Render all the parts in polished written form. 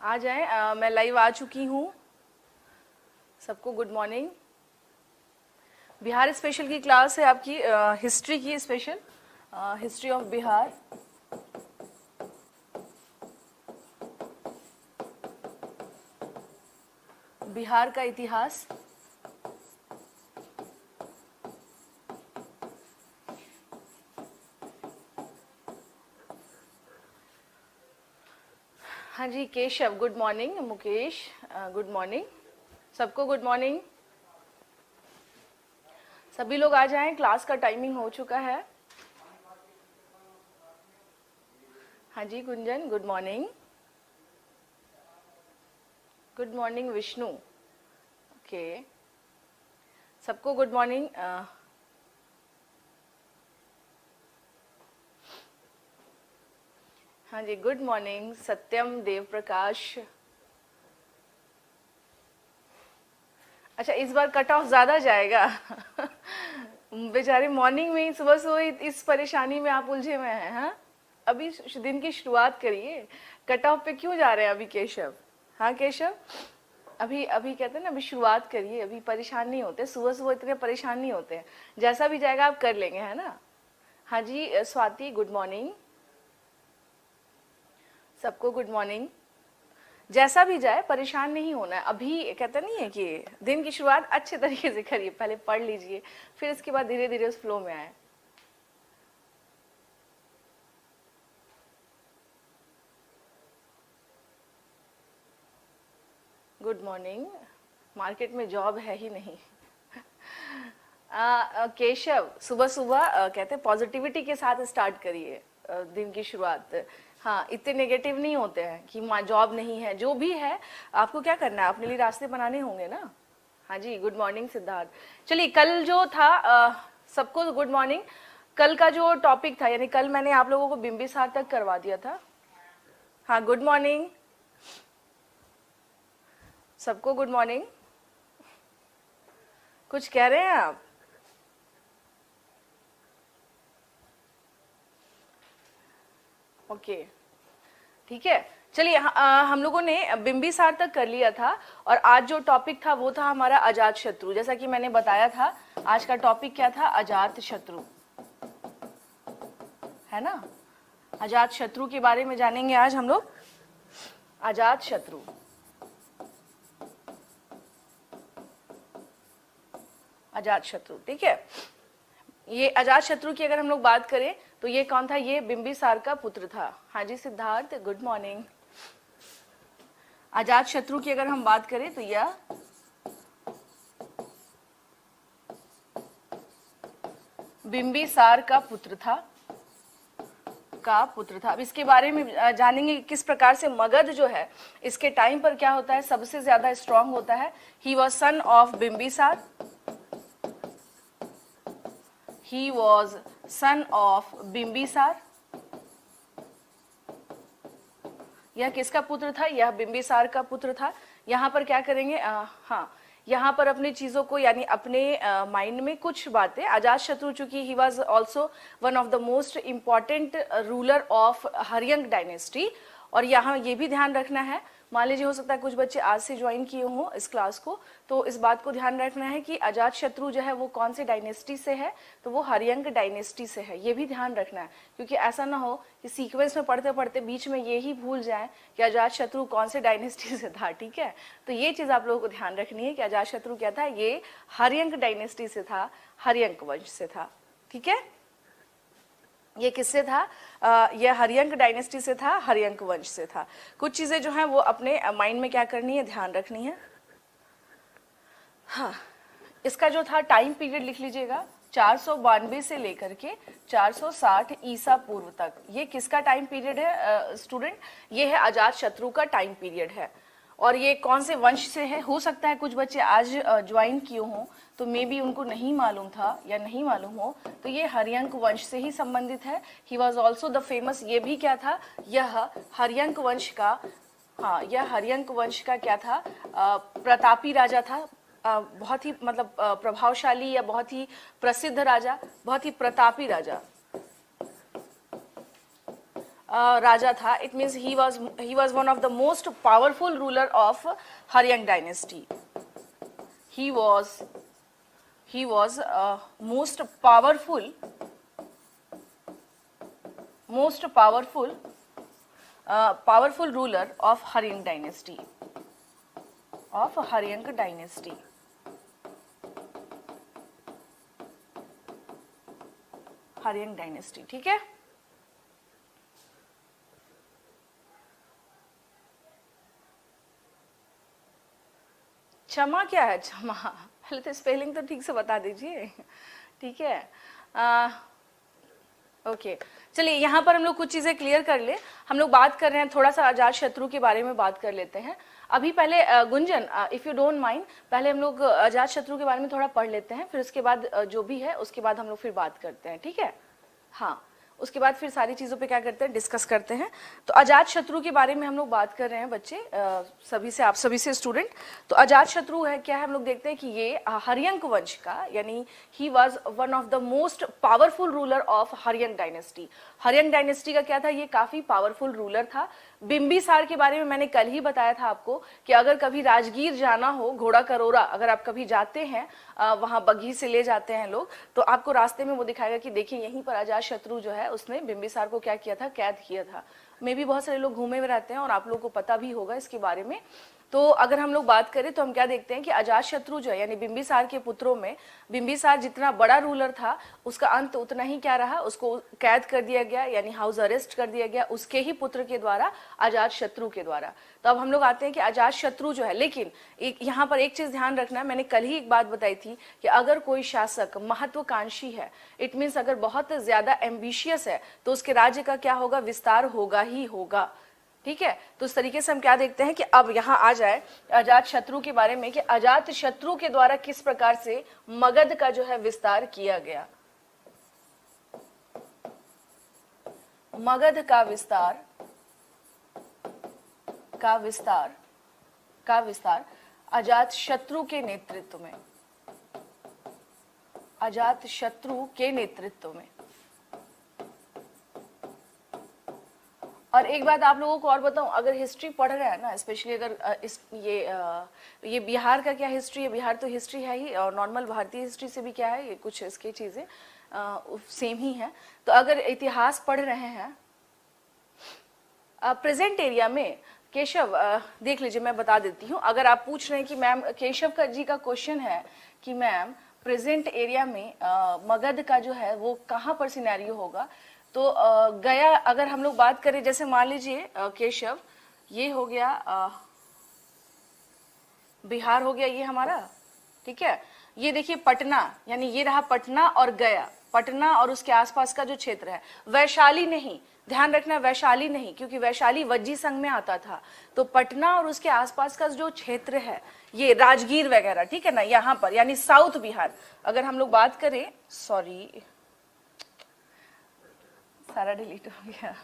आ जाएं। मैं लाइव आ चुकी हूँ। सबको गुड मॉर्निंग। बिहार स्पेशल की क्लास है आपकी, हिस्ट्री की special, history of Bihar. Bihar का इतिहास। हाँ जी Keshav good morning, Mukesh good morning, सबको गुड मॉर्निंग। सभी लोग आ जाएं, क्लास का टाइमिंग हो चुका है। हाँ जी Gunjan good morning. Good morning Vishnu. Okay, सबको गुड मॉर्निंग। हाँ जी गुड मॉर्निंग सत्यम देव प्रकाश। अच्छा, इस बार कट ऑफ ज्यादा जाएगा। बेचारे मॉर्निंग में ही सुबह सुबह इस परेशानी में आप उलझे हुए हैं। हाँ, अभी दिन की शुरुआत करिए, कट ऑफ पे क्यों जा रहे हैं अभी केशव? हाँ केशव, अभी अभी कहते हैं ना, अभी शुरुआत करिए, अभी परेशान नहीं होते, सुबह सुबह इतने परेशान नहीं होते हैं। जैसा भी जाएगा आप कर लेंगे, है ना। हाँ जी स्वाति गुड मॉर्निंग, सबको गुड मॉर्निंग। जैसा भी जाए परेशान नहीं होना है। अभी कहते नहीं है कि दिन की शुरुआत अच्छे तरीके से करिए, पहले पढ़ लीजिए, फिर इसके बाद धीरे धीरे उस फ्लो में आए। Good morning. मार्केट में जॉब है ही नहीं। केशव सुबह सुबह कहते हैं पॉजिटिविटी के साथ स्टार्ट करिए दिन की शुरुआत। हाँ, इतने नेगेटिव नहीं होते हैं कि जॉब नहीं है। जो भी है आपको क्या करना है, अपने लिए रास्ते बनाने होंगे ना। हाँ जी गुड मॉर्निंग सिद्धार्थ। चलिए, कल जो था सबको गुड मॉर्निंग। कल का जो टॉपिक था, यानी कल मैंने आप लोगों को बिंबिसार तक करवा दिया था। हाँ गुड मॉर्निंग, सबको गुड मॉर्निंग। कुछ कह रहे हैं आप? ओके ठीक है। चलिए, हम लोगों ने बिंबिसार तक कर लिया था, और आज जो टॉपिक था वो था हमारा अजात शत्रु। जैसा कि मैंने बताया था, आज का टॉपिक क्या था? अजात शत्रु, है ना। अजात शत्रु के बारे में जानेंगे आज हम लोग। अजात शत्रु, अजात शत्रु, ठीक है। ये अजात शत्रु की अगर हम लोग बात करें तो ये कौन था? ये बिंबिसार का पुत्र था। हाँ जी सिद्धार्थ गुड मॉर्निंग। अजात शत्रु की अगर हम बात करें तो यह बिंबिसार का पुत्र था, अब इसके बारे में जानेंगे किस प्रकार से मगध जो है इसके टाइम पर क्या होता है, सबसे ज्यादा स्ट्रांग होता है। He was son of Bimbisara, he was son of Bimbisara. यह किसका पुत्र था? यह बिंबिसार का पुत्र था। यहाँ पर क्या करेंगे, हाँ, यहाँ पर अपनी चीजों को, यानी अपने माइंड में कुछ बातें, अजातशत्रु चूंकि he was also one of the most important ruler of Haryanka dynasty. और यहाँ ये भी ध्यान रखना है, मान लीजिए हो सकता है कुछ बच्चे आज से ज्वाइन किए हों इस क्लास को, तो इस बात को ध्यान रखना है कि अजातशत्रु जो है वो कौन से डायनेस्टी से है, तो वो हर्यंक डायनेस्टी से है। ये भी ध्यान रखना है, क्योंकि ऐसा ना हो कि सीक्वेंस में पढ़ते पढ़ते बीच में ये ही भूल जाए कि अजातशत्रु कौन से डायनेस्टी से था, ठीक है। तो ये चीज आप लोगों को ध्यान रखनी है कि अजातशत्रु क्या था, ये हर्यंक डायनेस्टी से था, हर्यंक वंश से था, ठीक है। ये किससे था? यह हर्यंक डायनेस्टी से था, हर्यंक वंश से था। कुछ चीजें जो हैं वो अपने माइंड में क्या करनी है, ध्यान रखनी है। हाँ, इसका जो था टाइम पीरियड लिख लीजिएगा, 492 से लेकर के 460 ईसा पूर्व तक। ये किसका टाइम पीरियड है स्टूडेंट? ये है अजातशत्रु का टाइम पीरियड है। और ये कौन से वंश से है? हो सकता है कुछ बच्चे आज ज्वाइन किए हों तो मे बी उनको नहीं मालूम था या नहीं मालूम हो, तो ये हर्यंक वंश से ही संबंधित है। He was also the famous, ये भी क्या था, यह हर्यंक वंश का, हाँ, यह हर्यंक वंश का क्या था, प्रतापी राजा था। बहुत ही मतलब प्रभावशाली या बहुत ही प्रसिद्ध राजा, बहुत ही प्रतापी राजा। राजा था, it means he was one of the most powerful ruler of Haryanka dynasty. He was most powerful ruler of Haryanka dynasty. Haryanka dynasty. ठीक है. क्षमा क्या है? क्षमा, पहले तो स्पेलिंग तो ठीक से बता दीजिए. ठीक है. ओके, चलिए यहाँ पर हम लोग कुछ चीजें क्लियर कर ले. हम लोग बात कर रहे हैं, थोड़ा सा अजात शत्रु के बारे में बात कर लेते हैं. अभी पहले Gunjan, if you don't mind, पहले हम लोग अजात शत्रु के बारे में थोड़ा पढ़ लेते हैं, फिर उसके बाद जो भी है उसके बाद हम लोग फिर बात करते हैं. ठीक है. हाँ, उसके बाद फिर सारी चीज़ों पे क्या करते हैं, डिस्कस करते हैं. तो अजात शत्रु के बारे में हम लोग बात कर रहे हैं बच्चे, सभी से, आप सभी से स्टूडेंट. तो अजात शत्रु है क्या है, हम लोग देखते हैं कि ये हरियंक वंश का, यानी he was one of the most powerful ruler of Haryanka dynasty. Haryanka dynasty का क्या था, ये काफी पावरफुल रूलर था. बिंबिसार के बारे में मैंने कल ही बताया था आपको कि अगर कभी राजगीर जाना हो, घोड़ा करोरा अगर आप कभी जाते हैं, वहां बग्घी से ले जाते हैं लोग, तो आपको रास्ते में वो दिखाएगा कि देखिए यहीं पर अजात शत्रु जो है उसने बिंबिसार को क्या किया था, कैद किया था. मे भी बहुत सारे लोग घूमे हुए रहते हैं और आप लोगों को पता भी होगा इसके बारे में. तो अगर हम लोग बात करें तो हम क्या देखते हैं कि अजात शत्रु जो है, यानी बिंबिसार के पुत्रों में बिंबिसार जितना बड़ा रूलर था, उसका अंत उतना ही क्या रहा, उसको कैद कर दिया गया, यानी हाउस अरेस्ट कर दिया गया उसके ही पुत्र के द्वारा, अजात शत्रु के द्वारा. तो अब हम लोग आते हैं कि अजात शत्रु जो है, लेकिन यहाँ पर एक चीज ध्यान रखना है, मैंने कल ही एक बात बताई थी कि अगर कोई शासक महत्वाकांक्षी है, इट मीन्स अगर बहुत ज्यादा एम्बिशियस है, तो उसके राज्य का क्या होगा, विस्तार होगा ही होगा. ठीक है. तो इस तरीके से हम क्या देखते हैं कि अब यहाँ आ जाए अजात शत्रु के बारे में कि अजात शत्रु के द्वारा किस प्रकार से मगध का जो है विस्तार किया गया. मगध का विस्तार अजात शत्रु के नेतृत्व में, अजात शत्रु के नेतृत्व में. और एक बात आप लोगों को और बताऊं, अगर हिस्ट्री पढ़ रहे हैं ना, स्पेशली अगर ये बिहार का क्या हिस्ट्री है, बिहार तो हिस्ट्री है ही, और नॉर्मल भारतीय हिस्ट्री से भी क्या है, ये कुछ इसकी चीजें सेम ही है. तो अगर इतिहास पढ़ रहे हैं, प्रेजेंट एरिया में केशव, देख लीजिए मैं बता देती हूँ. अगर आप पूछ रहे हैं कि मैम, केशव का जी का क्वेश्चन है कि मैम प्रेजेंट एरिया में मगध का जो है वो कहाँ पर सिनेरियो होगा, तो गया अगर हम लोग बात करें, जैसे मान लीजिए केशव, ये हो गया बिहार हो गया ये हमारा. ठीक है. ये देखिए पटना, यानी ये रहा पटना और गया, पटना और उसके आसपास का जो क्षेत्र है. वैशाली नहीं, ध्यान रखना, वैशाली नहीं, क्योंकि वैशाली वज्जी संघ में आता था. तो पटना और उसके आसपास का जो क्षेत्र है, ये राजगीर वगैरह, ठीक है ना, यहाँ पर, यानी साउथ बिहार. अगर हम लोग बात करें, सॉरी सारा डिलीट हो गया,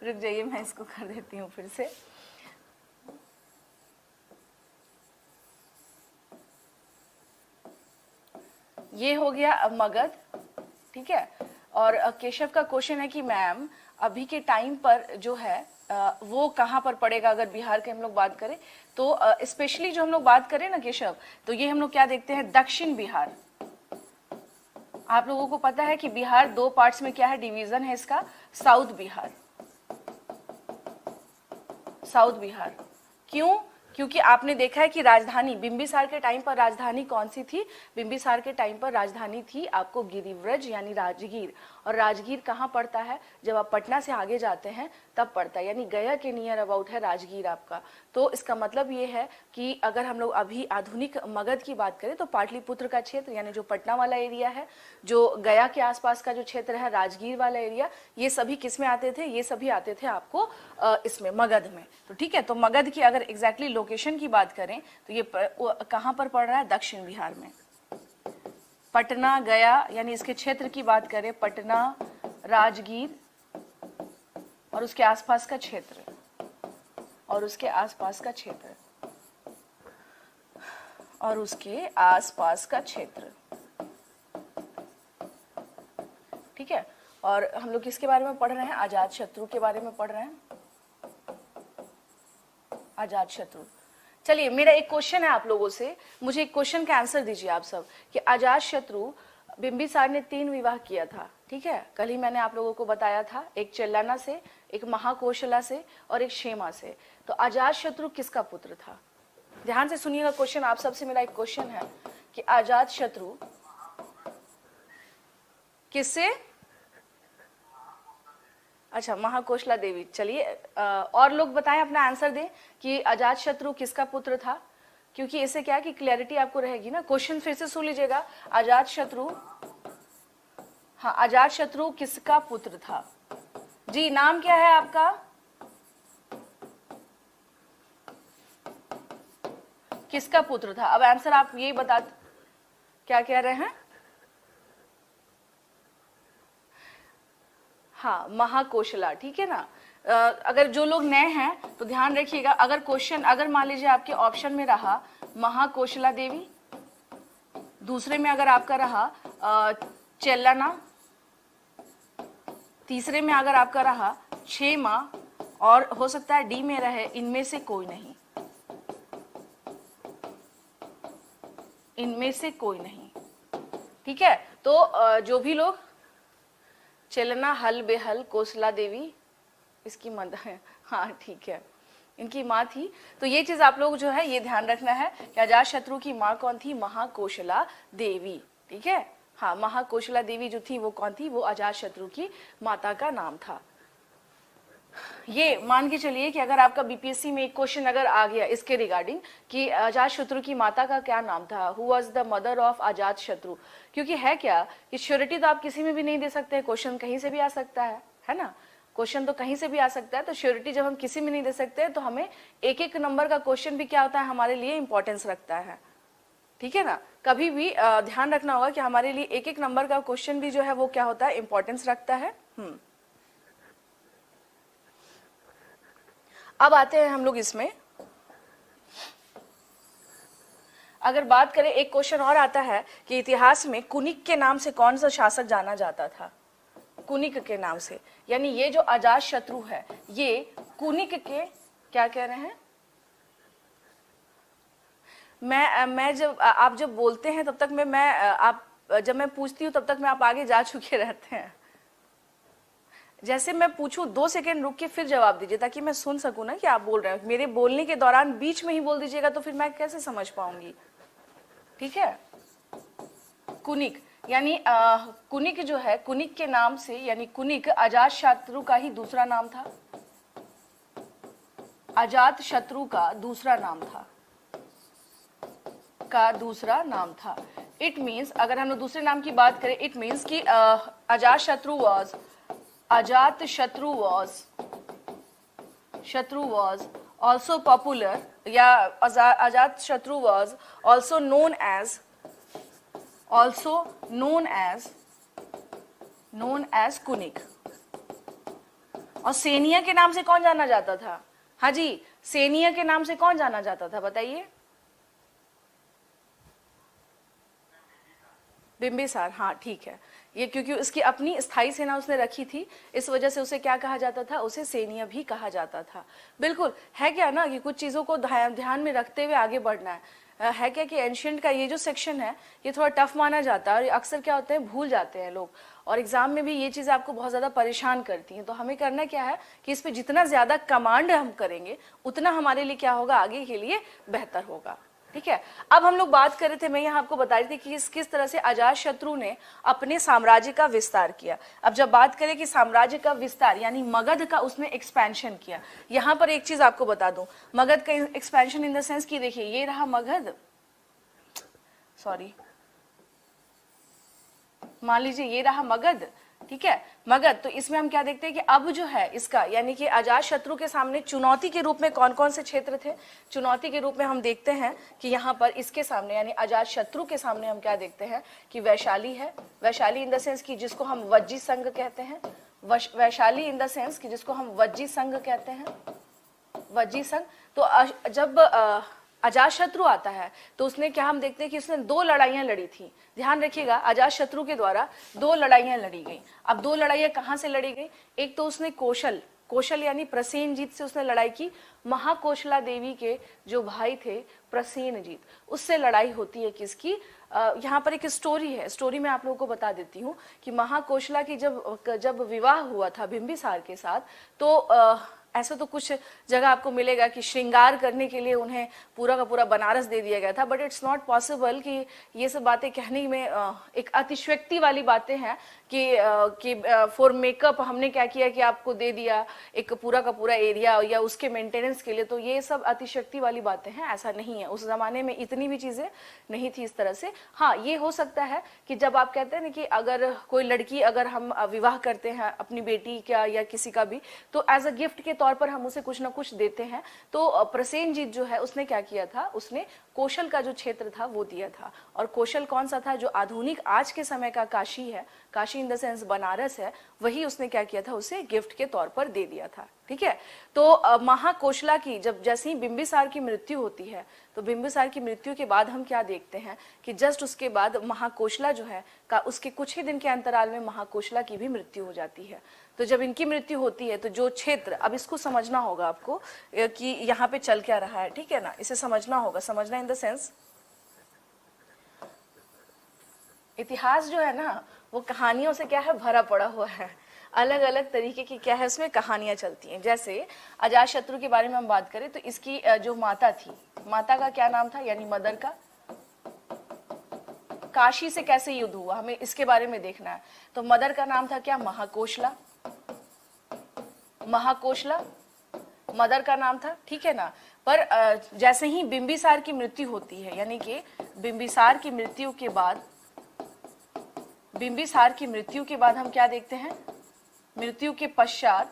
रुक जाइए मैं इसको कर देती हूँ फिर से. ये हो गया मगध. ठीक है. और केशव का क्वेश्चन है कि मैम अभी के टाइम पर जो है वो कहाँ पर पड़ेगा, अगर बिहार के हम लोग बात करें तो स्पेशली जो हम लोग बात करें ना केशव, तो ये हम लोग क्या देखते हैं, दक्षिण बिहार. आप लोगों को पता है कि बिहार दो पार्ट्स में क्या है, डिवीजन है इसका, साउथ बिहार. साउथ बिहार क्यों, क्योंकि आपने देखा है कि राजधानी बिंबिसार के टाइम पर राजधानी कौन सी थी, बिंबिसार के टाइम पर राजधानी थी आपको गिरिव्रज यानी राजगीर. और राजगीर कहाँ पड़ता है, जब आप पटना से आगे जाते हैं तब पड़ता है, यानी गया के नियर अबाउट है राजगीर आपका. तो इसका मतलब ये है कि अगर हम लोग अभी आधुनिक मगध की बात करें तो पाटलिपुत्र का क्षेत्र, यानी जो पटना वाला एरिया है, जो गया के आसपास का जो क्षेत्र है, राजगीर वाला एरिया, ये सभी किस में आते थे, ये सभी आते थे आपको इसमें मगध में. तो ठीक है. तो मगध की अगर एग्जैक्टली लोकेशन की बात करें तो ये कहाँ पर पड़ रहा है, दक्षिण बिहार में. पटना गया, यानी इसके क्षेत्र की बात करें, पटना, राजगीर और उसके आसपास का क्षेत्र, और उसके आसपास का क्षेत्र, और उसके आसपास का क्षेत्र. ठीक है. और हम लोग किसके बारे में पढ़ रहे हैं? अजात शत्रु के बारे में पढ़ रहे हैं, अजात शत्रु। चलिए, मेरा एक क्वेश्चन है आप लोगों से, मुझे एक क्वेश्चन का आंसर दीजिए आप सब कि अजात शत्रु बिंबिसार ने 3 विवाह किया था, ठीक है? कल ही मैंने आप लोगों को बताया था, एक चेल्लाना से, एक महाकोशला से और एक क्षेमा से। तो अजात शत्रु किसका पुत्र था? ध्यान से सुनिएगा क्वेश्चन, आप सबसे मेरा एक क्वेश्चन है कि अजात शत्रु किससे? अच्छा, महाकोशला देवी। चलिए, और लोग बताएं, अपना आंसर दें कि अजात शत्रु किसका पुत्र था, क्योंकि इससे क्या है कि क्लैरिटी आपको रहेगी ना। क्वेश्चन फिर से सुन लीजिएगा, अजात शत्रु, हाँ, अजात शत्रु किसका पुत्र था? जी, नाम क्या है आपका? किसका पुत्र था? अब आंसर आप यही बता, क्या कह रहे हैं? हाँ, महाकोशला, ठीक है ना। अगर जो लोग नए हैं तो ध्यान रखिएगा, अगर क्वेश्चन, अगर मान लीजिए आपके ऑप्शन में रहा महाकोशला देवी, दूसरे में अगर आपका रहा चेल्लाना, तीसरे में अगर आपका रहा क्षेमा, और हो सकता है डी में रहे, इनमें से कोई नहीं, इनमें से कोई नहीं, ठीक है? तो जो भी लोग चेल्लाना, हल बेहल, कोसला देवी इसकी मदर है, हाँ ठीक है, इनकी माँ थी। तो ये चीज आप लोग जो है ये ध्यान रखना है कि अजात शत्रु की माँ कौन थी? महाकोशला देवी, ठीक है? हाँ, महाकोशला देवी जो थी वो कौन थी? वो अजात शत्रु की माता का नाम था। ये मान के चलिए कि अगर आपका बीपीएससी में एक क्वेश्चन अगर आ गया इसके रिगार्डिंग कि अजात शत्रु की माता का क्या नाम था, who was the mother of Ajatashatru, क्योंकि है क्या कि श्योरिटी तो आप किसी में भी नहीं दे सकते, क्वेश्चन कहीं से भी आ सकता है ना, क्वेश्चन तो कहीं से भी आ सकता है। तो श्योरिटी जब हम किसी में नहीं दे सकते तो हमें एक एक नंबर का क्वेश्चन भी क्या होता है, हमारे लिए इंपॉर्टेंस रखता है, ठीक है ना। कभी भी ध्यान रखना होगा कि हमारे लिए एक एक नंबर का क्वेश्चन भी जो है वो क्या होता है, इंपॉर्टेंस रखता है। अब आते हैं हम लोग इसमें, अगर बात करें, एक क्वेश्चन और आता है कि इतिहास में कुनिक के नाम से कौन सा शासक जाना जाता था? कुनिक के नाम से, यानी ये जो अजात शत्रु है ये कुनिक के, क्या कह रहे हैं? मैं जब आप जब बोलते हैं तब तक मैं आप जब मैं पूछती हूँ तब तक मैं आप आगे जा चुके रहते हैं। जैसे मैं पूछूं 2 सेकेंड रुक के फिर जवाब दीजिए ताकि मैं सुन सकूं ना कि आप बोल रहे हैं। मेरे बोलने के दौरान बीच में ही बोल दीजिएगा तो फिर मैं कैसे समझ पाऊंगी, ठीक है? कुनिक यानी कुनिक जो है, कुनिक के नाम से, यानी कुनिक अजात शत्रु का ही दूसरा नाम था, अजात शत्रु का दूसरा नाम था, दूसरा नाम था। इट मीन्स, अगर हम लोग दूसरे नाम की बात करें, इट मीन्स कि अजात शत्रु was also popular, या अजात शत्रु was also known as Kunik. और सेनिया के नाम से कौन जाना जाता था? हाँ जी, सेनिया के नाम से कौन जाना जाता था, बताइए? बिंबिसार, हाँ ठीक है। ये क्योंकि उसकी अपनी स्थायी सेना उसने रखी थी, इस वजह से उसे क्या कहा जाता था? उसे सेनिया भी कहा जाता था। बिल्कुल है क्या ना कि कुछ चीज़ों को ध्यान में रखते हुए आगे बढ़ना है क्या कि एंशिएंट का ये जो सेक्शन है ये थोड़ा टफ माना जाता है और अक्सर क्या होते हैं, भूल जाते हैं लोग, और एग्जाम में भी ये चीज़ आपको बहुत ज़्यादा परेशान करती हैं। तो हमें करना क्या है कि इस पर जितना ज़्यादा कमांड हम करेंगे उतना हमारे लिए क्या होगा, आगे के लिए बेहतर होगा, ठीक है? अब हम लोग बात कर रहे थे, मैं यहाँ आपको बता रही थी कि किस तरह से अजात शत्रु ने अपने साम्राज्य का विस्तार किया। अब जब बात करें कि साम्राज्य का विस्तार यानी मगध का उसने एक्सपेंशन किया, यहाँ पर एक चीज आपको बता दूं, मगध का एक्सपेंशन इन द सेंस कि देखिए ये रहा मगध, सॉरी मान लीजिए ये रहा मगध, ठीक है, मगध। तो इसमें हम क्या देखते हैं कि अब जो है इसका यानी कि अजात शत्रु के सामने चुनौती के रूप में कौन कौन से क्षेत्र थे? चुनौती के रूप में हम देखते हैं कि यहाँ पर इसके सामने यानी अजात शत्रु के सामने हम क्या देखते हैं कि वैशाली है। वैशाली इन द सेंस कि जिसको हम वज्जी संघ कहते हैं, वैशाली इन द सेंस कि जिसको हम वज्जी संघ कहते हैं, वज्जी संघ। तो जब अजातशत्रु आता है तो उसने क्या, हम देखते हैं कि उसने 2 लड़ाइयां लड़ी थी। ध्यान रखिएगा, अजातशत्रु के द्वारा 2 लड़ाइयां लड़ी गई। अब 2 लड़ाइयां कहां से लड़ी गई? एक तो उसने कौशल यानी प्रसेनजीत से उसने लड़ाई की। महाकोशला देवी के जो भाई थे प्रसेनजीत, उससे लड़ाई होती है किसकी? यहाँ पर एक स्टोरी है, स्टोरी मैं आप लोगों को बता देती हूँ कि महाकोशला की जब विवाह हुआ था बिंबिसार के साथ, तो ऐसा तो कुछ जगह आपको मिलेगा कि श्रृंगार करने के लिए उन्हें पूरा का पूरा बनारस दे दिया गया था, बट इट्स नॉट पॉसिबल कि ये सब बातें कहने में एक अतिशयोक्ति वाली बातें हैं कि फॉर मेकअप हमने क्या किया कि आपको दे दिया एक पूरा का पूरा एरिया या उसके मेंटेनेंस के लिए, तो ये सब अतिशयोक्ति वाली बातें हैं, ऐसा नहीं है। उस जमाने में इतनी भी चीजें नहीं थी इस तरह से। हाँ, ये हो सकता है कि जब आप कहते हैं ना कि अगर कोई लड़की, अगर हम विवाह करते हैं अपनी बेटी का या किसी का भी, तो एज अ गिफ्ट के तौर पर हम उसे कुछ ना कुछ देते हैं। तो प्रसेनजीत जो है उसने क्या किया था, उसने कौशल का जो क्षेत्र था वो दिया था। और कौशल कौन सा था? जो आधुनिक आज के समय का काशी है, काशी इन द सेंस बनारस है, वही उसने क्या किया था, उसे गिफ्ट के तौर पर दे दिया था। ठीक है, तो महाकोशला की जब जैसे ही बिंबिसार की मृत्यु होती है, तो बिंबिसार की मृत्यु के बाद हम क्या देखते हैं कि जस्ट उसके बाद महाकोशला जो है का उसके कुछ ही दिन के अंतराल में महाकोशला की भी मृत्यु हो जाती है। तो जब इनकी मृत्यु होती है तो जो क्षेत्र, अब इसको समझना होगा आपको कि यहाँ पे चल क्या रहा है, ठीक है ना, इसे समझना होगा। समझना इन द सेंस, इतिहास जो है ना वो कहानियों से क्या है, भरा पड़ा हुआ है। अलग अलग तरीके की क्या है उसमें कहानियां चलती हैं। जैसे अजातशत्रु के बारे में हम बात करें तो इसकी जो माता थी, माता का क्या नाम था, यानी मदर का। काशी से कैसे युद्ध हुआ हमें इसके बारे में देखना है। तो मदर का नाम था क्या, महाकोशला। महाकोशला मदर का नाम था, ठीक है ना। पर जैसे ही बिंबिसार की मृत्यु होती है, यानी कि बिंबिसार की मृत्यु के बाद, बिंबिसार की मृत्यु के बाद हम क्या देखते हैं, मृत्यु के पश्चात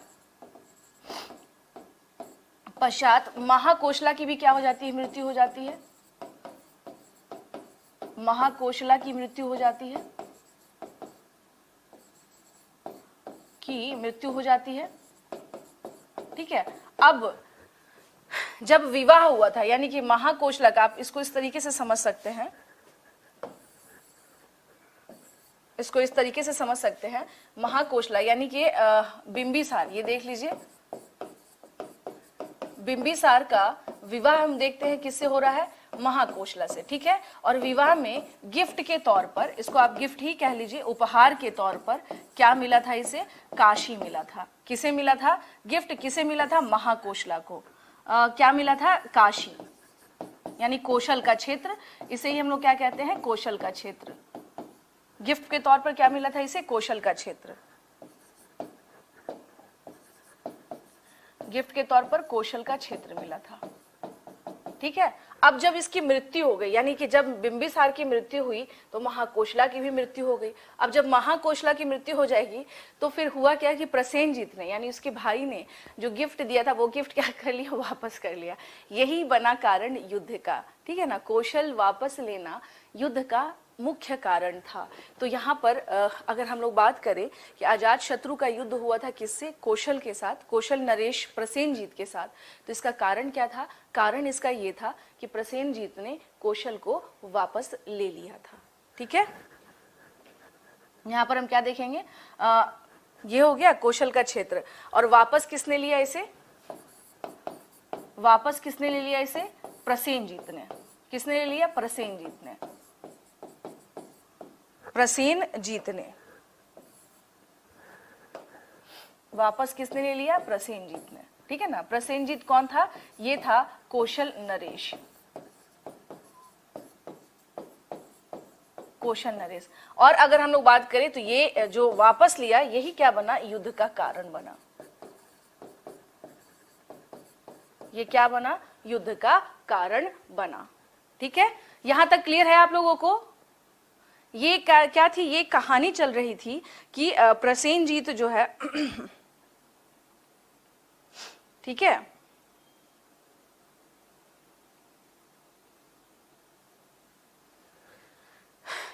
महाकोशला की भी क्या हो जाती है, मृत्यु हो जाती है। महाकोशला की मृत्यु हो जाती है, की मृत्यु हो जाती है, ठीक है। अब जब विवाह हुआ था, यानी कि महाकोशला का, आप इसको इस तरीके से समझ सकते हैं, इसको इस तरीके से समझ सकते हैं, महाकोशला यानी कि बिंबिसार, ये देख लीजिए, बिंबिसार का विवाह हम देखते हैं किससे हो रहा है, महाकोशला से, ठीक है। और विवाह में गिफ्ट के तौर पर, इसको आप गिफ्ट ही कह लीजिए, उपहार के तौर पर क्या मिला था इसे, काशी मिला था। किसे मिला था गिफ्ट, किसे मिला था, महाकोशला को। क्या मिला था, काशी, यानी कौशल का क्षेत्र, इसे ही हम लोग क्या कहते हैं, कौशल का क्षेत्र। गिफ्ट के तौर पर क्या मिला था इसे, कौशल का क्षेत्र। गिफ्ट के तौर पर कौशल का क्षेत्र मिला था, ठीक है। अब जब इसकी मृत्यु हो गई, यानी कि जब बिंबिसार की मृत्यु हुई तो महाकोशला की भी मृत्यु हो गई। अब जब महाकोशला की मृत्यु हो जाएगी तो फिर हुआ क्या कि प्रसेनजीत ने, यानी उसके भाई ने जो गिफ्ट दिया था वो गिफ्ट क्या कर लिया, वापस कर लिया। यही बना कारण युद्ध का, ठीक है ना। कौशल वापस लेना युद्ध का मुख्य कारण था। तो यहाँ पर अगर हम लोग बात करें कि अजातशत्रु का युद्ध हुआ था किससे, कौशल के साथ, कौशल नरेश प्रसेनजीत के साथ। तो इसका कारण क्या था, कारण इसका ये था कि प्रसेनजीत ने कौशल को वापस ले लिया था, ठीक है। यहाँ पर हम क्या देखेंगे, ये हो गया कौशल का क्षेत्र। और वापस किसने लिया इसे, वापस किसने ले लिया इसे, प्रसेनजीत ने। किसने ले लिया, प्रसेनजीत ने, प्रसेनजीत ने वापस किसने ले लिया, प्रसेनजीत ने, ठीक है ना। प्रसेनजीत कौन था, ये था कौशल नरेश, कौशल नरेश। और अगर हम लोग बात करें तो ये जो वापस लिया, यही क्या बना, युद्ध का कारण बना। ये क्या बना, युद्ध का कारण बना, ठीक है। यहां तक क्लियर है आप लोगों को। ये क्या थी, ये कहानी चल रही थी कि प्रसेनजीत जो है ठीक है,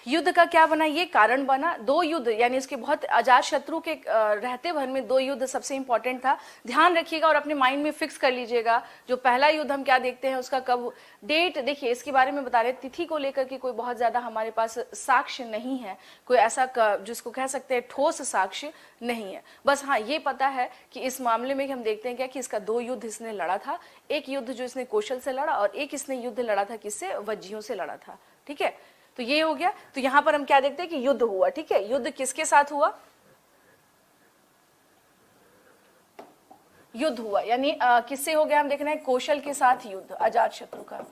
युद्ध का क्या बना, ये कारण बना। दो युद्ध यानी इसके बहुत, अजात शत्रु के रहते भर में दो युद्ध सबसे इंपॉर्टेंट था। ध्यान रखिएगा और अपने माइंड में फिक्स कर लीजिएगा। जो पहला युद्ध हम क्या देखते हैं उसका कब, डेट देखिए, इसके बारे में बता रहे, तिथि को लेकर के कोई बहुत ज्यादा हमारे पास साक्ष्य नहीं है, कोई ऐसा जिसको कह सकते हैं ठोस साक्ष्य नहीं है। बस हाँ ये पता है कि इस मामले में हम देखते हैं क्या कि इसका दो युद्ध इसने लड़ा था। एक युद्ध जो इसने कौशल से लड़ा और एक इसने युद्ध लड़ा था किससे, वज्जियों से लड़ा था। ठीक है, तो ये हो गया। तो यहां पर हम क्या देखते हैं कि युद्ध हुआ। ठीक है, युद्ध किसके साथ हुआ, युद्ध हुआ यानी किससे हो गया, हम देख रहे हैं कौशल के साथ युद्ध, अजात शत्रु का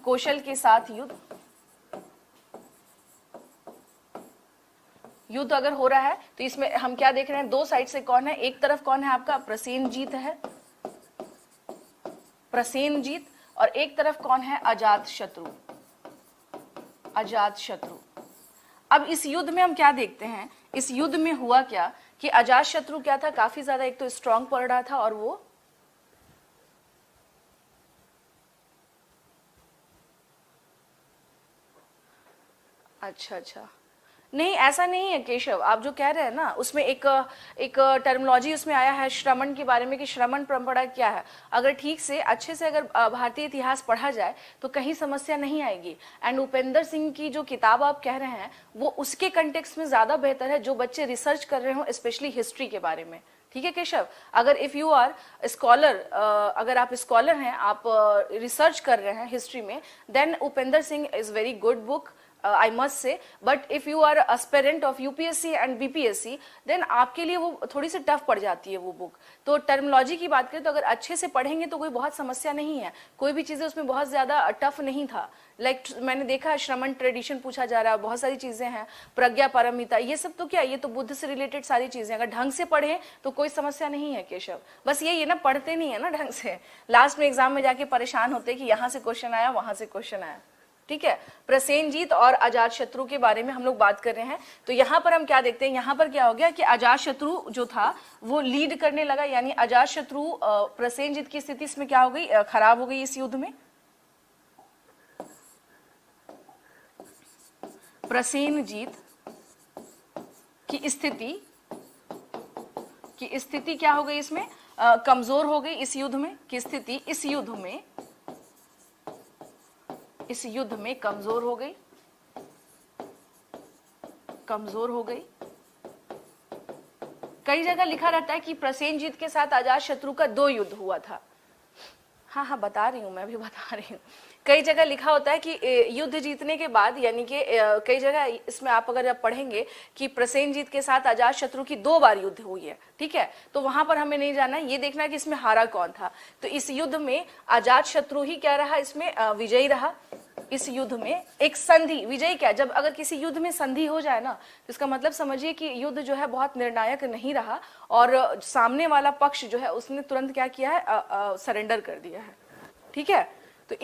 कौशल के साथ युद्ध। युद्ध अगर हो रहा है तो इसमें हम क्या देख रहे हैं, दो साइड से कौन है, एक तरफ कौन है आपका प्रसेनजीत है, प्रसेनजीत, और एक तरफ कौन है, अजात शत्रु, अजात शत्रु। अब इस युद्ध में हम क्या देखते हैं, इस युद्ध में हुआ क्या कि अजात शत्रु क्या था, काफी ज्यादा एक तो स्ट्रांग पड़ रहा था और वो अच्छा नहीं, ऐसा नहीं है केशव, आप जो कह रहे हैं ना उसमें एक टर्मिनोलॉजी उसमें आया है श्रमण के बारे में कि श्रमण परंपरा क्या है। अगर ठीक से अच्छे से अगर भारतीय इतिहास पढ़ा जाए तो कहीं समस्या नहीं आएगी। एंड उपेंद्र सिंह की जो किताब आप कह रहे हैं वो उसके कंटेक्स्ट में ज्यादा बेहतर है, जो बच्चे रिसर्च कर रहे हो स्पेशली हिस्ट्री के बारे में। ठीक है केशव, अगर इफ यू आर स्कॉलर, अगर आप स्कॉलर हैं, आप रिसर्च कर रहे हैं हिस्ट्री में, then Upendra Singh is very good book, I must say, but if you are aspirant of UPSC and BPSC, then आपके लिए वो थोड़ी सी टफ पड़ जाती है वो बुक। तो टर्मिनोलॉजी की बात करें तो अगर अच्छे से पढ़ेंगे तो कोई बहुत समस्या नहीं है, कोई भी चीजें उसमें बहुत ज्यादा टफ नहीं था। लाइक मैंने देखा श्रमण ट्रेडिशन पूछा जा रहा है, बहुत सारी चीजें हैं, प्रज्ञा पारमिता, ये सब तो क्या, ये तो बुद्ध से रिलेटेड सारी चीजें, अगर ढंग से पढ़े तो कोई समस्या नहीं है केशव। बस ये ना पढ़ते नहीं है ना ढंग से, लास्ट में एग्जाम में जाके परेशान होते कि यहाँ से क्वेश्चन आया वहां से क्वेश्चन आया। ठीक है, प्रसेनजीत और अजात शत्रु के बारे में हम लोग बात कर रहे हैं। तो यहाँ पर हम क्या देखते हैं, यहाँ पर क्या हो गया कि अजात शत्रु जो था वो लीड करने लगा, यानी अजात शत्रु, प्रसेनजीत की स्थिति इसमें क्या हो गई, खराब हो गई इस युद्ध में। प्रसेनजीत की स्थिति क्या हो गई इसमें, कमजोर हो गई इस युद्ध में, की स्थिति इस युद्ध में कमजोर हो गई, कई जगह लिखा रहता है कि प्रसेनजीत के साथ अजात शत्रु का दो युद्ध हुआ था। हाँ बता रही हूँ, मैं भी बता रही हूँ। कई जगह लिखा होता है कि युद्ध जीतने के बाद, यानी कि कई जगह इसमें आप अगर आप पढ़ेंगे कि प्रसेनजीत के साथ अजात शत्रु की 2 बार युद्ध हुई है। ठीक है, तो वहां पर हमें नहीं जाना, ये देखना है कि इसमें हारा कौन था। तो इस युद्ध में अजात शत्रु ही क्या रहा, इसमें विजयी रहा। इस युद्ध में एक संधि, विजयी क्या, जब अगर किसी युद्ध में संधि हो जाए ना तो इसका मतलब समझिए कि युद्ध जो है बहुत निर्णायक नहीं रहा और सामने वाला पक्ष जो है उसने तुरंत क्या किया है, सरेंडर कर दिया है। ठीक है, तो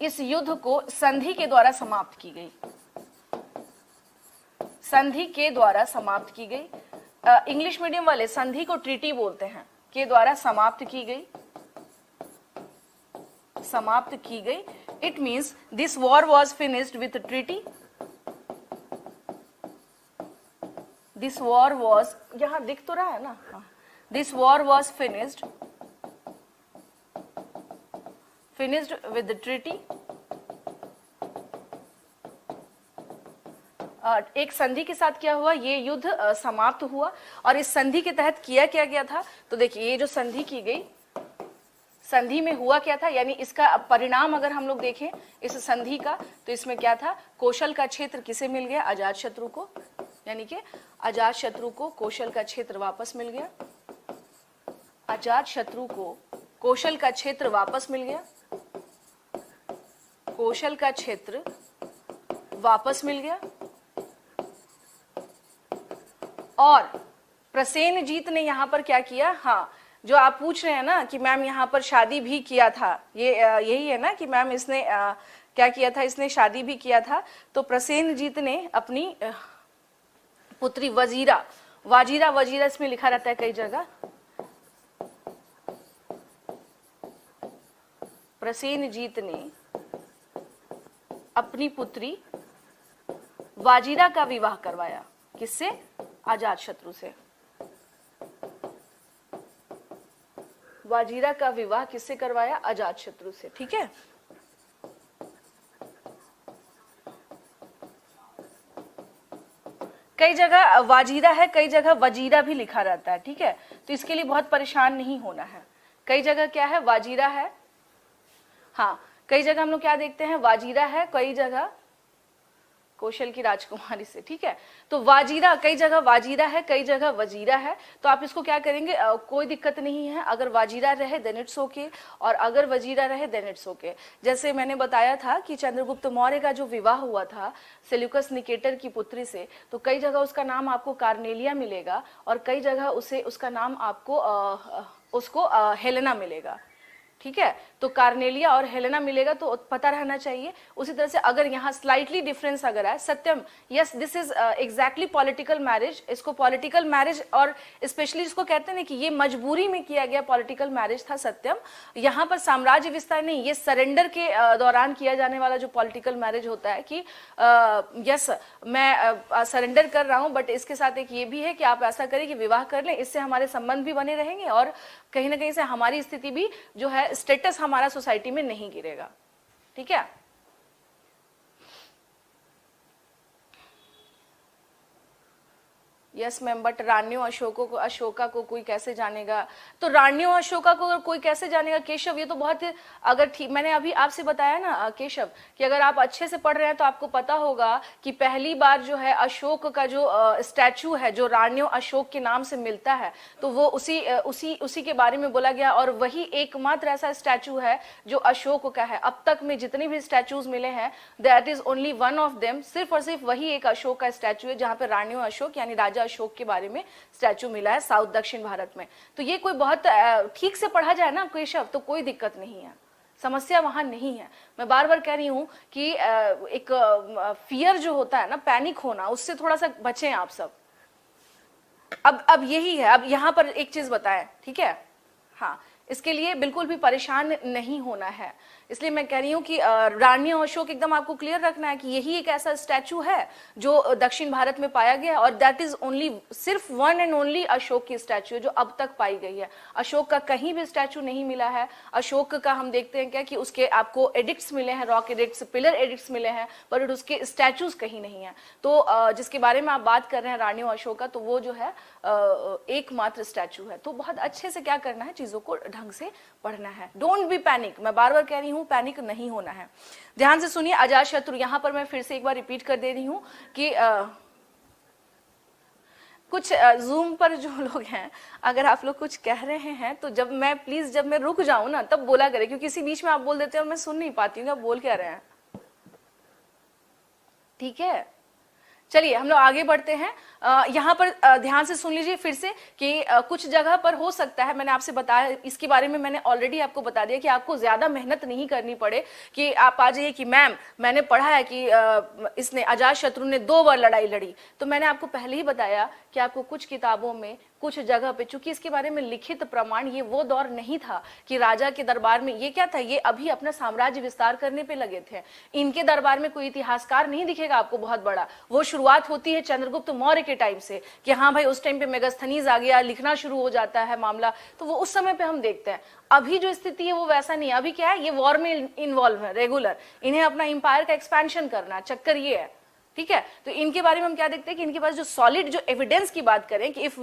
इस युद्ध को संधि के द्वारा समाप्त की गई, संधि के द्वारा समाप्त की गई। इंग्लिश मीडियम वाले संधि को ट्रीटी बोलते हैं, के द्वारा समाप्त की गई, समाप्त की गई। It means this war was finished with treaty, this war was, यहां दिख तो रहा है ना, this war was finished with the treaty। एक संधि के साथ क्या हुआ, ये युद्ध समाप्त हुआ। और इस संधि के तहत किया क्या गया था, तो देखिए ये जो संधि की गई, संधि में हुआ क्या था, यानी इसका परिणाम अगर हम लोग देखें इस संधि का, तो इसमें क्या था, कौशल का क्षेत्र किसे मिल गया, अजात शत्रु को, यानी कि अजात शत्रु को कौशल का क्षेत्र वापस मिल गया, अजात शत्रु को कौशल का क्षेत्र वापस मिल गया, कौशल का क्षेत्र वापस मिल गया। और प्रसेनजीत ने यहां पर क्या किया, हाँ जो आप पूछ रहे हैं ना कि मैम यहां पर शादी भी किया था, ये यही है ना कि मैम इसने क्या किया था, इसने शादी भी किया था। तो प्रसेनजीत ने अपनी पुत्री वजीरा इसमें लिखा रहता है कई जगह, प्रसेनजीत ने अपनी पुत्री वाजीरा का विवाह करवाया। किससे? अजातशत्रु से। वाजीरा का विवाह किससे करवाया? अजातशत्रु से। ठीक है, कई जगह वाजीरा है, कई जगह वजीरा भी लिखा रहता है। ठीक है, तो इसके लिए बहुत परेशान नहीं होना है। कई जगह क्या है? वाजीरा है। हाँ, कई जगह हम लोग क्या देखते हैं? वाजीरा है, कई जगह कौशल की राजकुमारी से। ठीक है, तो वाजीरा, कई जगह वाजीरा है, कई जगह वजीरा है। तो आप इसको क्या करेंगे? कोई दिक्कत नहीं है, अगर वाजीरा रहे देन इट्स ओके, और अगर वजीरा रहे देन इट्स ओके। जैसे मैंने बताया था कि चंद्रगुप्त मौर्य का जो विवाह हुआ था सेल्यूकस निकेटर की पुत्री से, तो कई जगह उसका नाम आपको कार्नेलिया मिलेगा और कई जगह उसे उसका नाम आपको उसको हेलेना मिलेगा। ठीक है, तो कार्नेलिया और हेलेना मिलेगा, तो पता रहना चाहिए। उसी तरह से अगर यहाँ स्लाइटली डिफरेंस अगर है, Satyam, yes this is exactly political marriage. इसको पॉलिटिकल मैरिज और स्पेशली इसको कहते हैं कि ये मजबूरी में किया गया पॉलिटिकल मैरिज था सत्यम। यहाँ पर साम्राज्य विस्तार नहीं, ये सरेंडर के दौरान किया जाने वाला जो पॉलिटिकल मैरिज होता है कि यस मैं सरेंडर कर रहा हूँ, बट इसके साथ एक ये भी है कि आप ऐसा करें कि विवाह कर लें, इससे हमारे संबंध भी बने रहेंगे और कहीं ना कहीं से हमारी स्थिति भी जो है, स्टेटस हमारा सोसाइटी में नहीं गिरेगा। ठीक है, यस मैम, बट रानियों अशोका को कोई कैसे जानेगा? तो रानियों अशोका को कोई कैसे जानेगा केशव? ये तो बहुत, अगर ठीक, मैंने अभी आपसे बताया ना केशव कि अगर आप अच्छे से पढ़ रहे हैं तो आपको पता होगा कि पहली बार जो है अशोक का जो स्टैचू है जो रानियों अशोक के नाम से मिलता है, तो वो उसी के बारे में बोला गया, और वही एकमात्र ऐसा स्टैचू है जो अशोक का है। अब तक में जितने भी स्टैचूज मिले हैं that is only one of them, सिर्फ और सिर्फ वही एक अशोक का स्टैचू है जहां पे रानियों अशोक यानी राजा अशोक के बारे में स्टैचू मिला है साउथ दक्षिण भारत में। तो ये कोई बहुत ठीक से पढ़ा जाए ना केशव तो कोई दिक्कत नहीं है, समस्या वहां नहीं है। मैं बार बार कह रही हूं कि एक फियर जो होता है ना, पैनिक होना, उससे थोड़ा सा बचें आप सब। अब यही है, अब यहां पर एक चीज बताएं, ठीक है? हाँ, इसके लिए बिल्कुल भी परेशान नहीं होना है। इसलिए मैं कह रही हूँ कि रानियों अशोक एकदम आपको क्लियर रखना है कि यही एक ऐसा स्टैचू है जो दक्षिण भारत में पाया गया, और दैट इज ओनली, सिर्फ वन एंड ओनली अशोक की स्टैचू है जो अब तक पाई गई है। अशोक का कहीं भी स्टैचू नहीं मिला है। अशोक का हम देखते हैं क्या कि उसके आपको एडिक्ट्स मिले हैं, रॉक एडिक्ट्स, पिलर एडिक्ट्स मिले हैं, पर उसके स्टैचूज कहीं नहीं है। तो जिसके बारे में आप बात कर रहे हैं रानियों अशोक का, तो वो जो है एकमात्र स्टैचू है। तो बहुत अच्छे से क्या करना है, चीजों को ढंग से पढ़ना है। डोंट बी पैनिक, मैं बार बार कह रही हूं, पैनिक नहीं होना है। ध्यान से सुनिए, अजातशत्रु, यहां पर मैं फिर से एक बार रिपीट कर दे रही हूं कि कुछ जूम पर जो लोग हैं, अगर आप लोग कुछ कह रहे हैं तो जब मैं रुक जाऊं ना तब बोला करें, क्योंकि इसी बीच में आप बोल देते हैं और मैं सुन नहीं पाती हूँ आप बोल क्या रहे हैं। ठीक है, चलिए हम लोग आगे बढ़ते हैं। यहाँ पर ध्यान से सुन लीजिए फिर से कि कुछ जगह पर हो सकता है, मैंने आपसे बताया, इसके बारे में मैंने ऑलरेडी आपको बता दिया कि आपको ज्यादा मेहनत नहीं करनी पड़े कि आप आ जाइए कि मैम मैंने पढ़ा है कि इसने अजातशत्रु ने 2 बार लड़ाई लड़ी। तो मैंने आपको पहले ही बताया कि आपको कुछ किताबों में कुछ जगह पे, चूंकि इसके बारे में लिखित प्रमाण, ये वो दौर नहीं था कि राजा के दरबार में, ये क्या था, ये अभी अपना साम्राज्य विस्तार करने पे लगे थे। इनके दरबार में कोई इतिहासकार नहीं दिखेगा आपको बहुत बड़ा। वो शुरुआत होती है चंद्रगुप्त मौर्य के टाइम से कि हाँ भाई उस टाइम पे मेगास्थनीज आ गया, लिखना शुरू हो जाता है मामला, तो वो उस समय पे हम देखते हैं। अभी जो स्थिति है वो वैसा नहीं है। अभी क्या है, ये वॉर में इन्वॉल्व है रेगुलर, इन्हें अपना इंपायर का एक्सपेंशन करना, चक्कर ये है। ठीक है, तो इनके बारे में हम क्या देखते हैं कि इनके पास जो सॉलिड, जो एविडेंस की बात करें कि if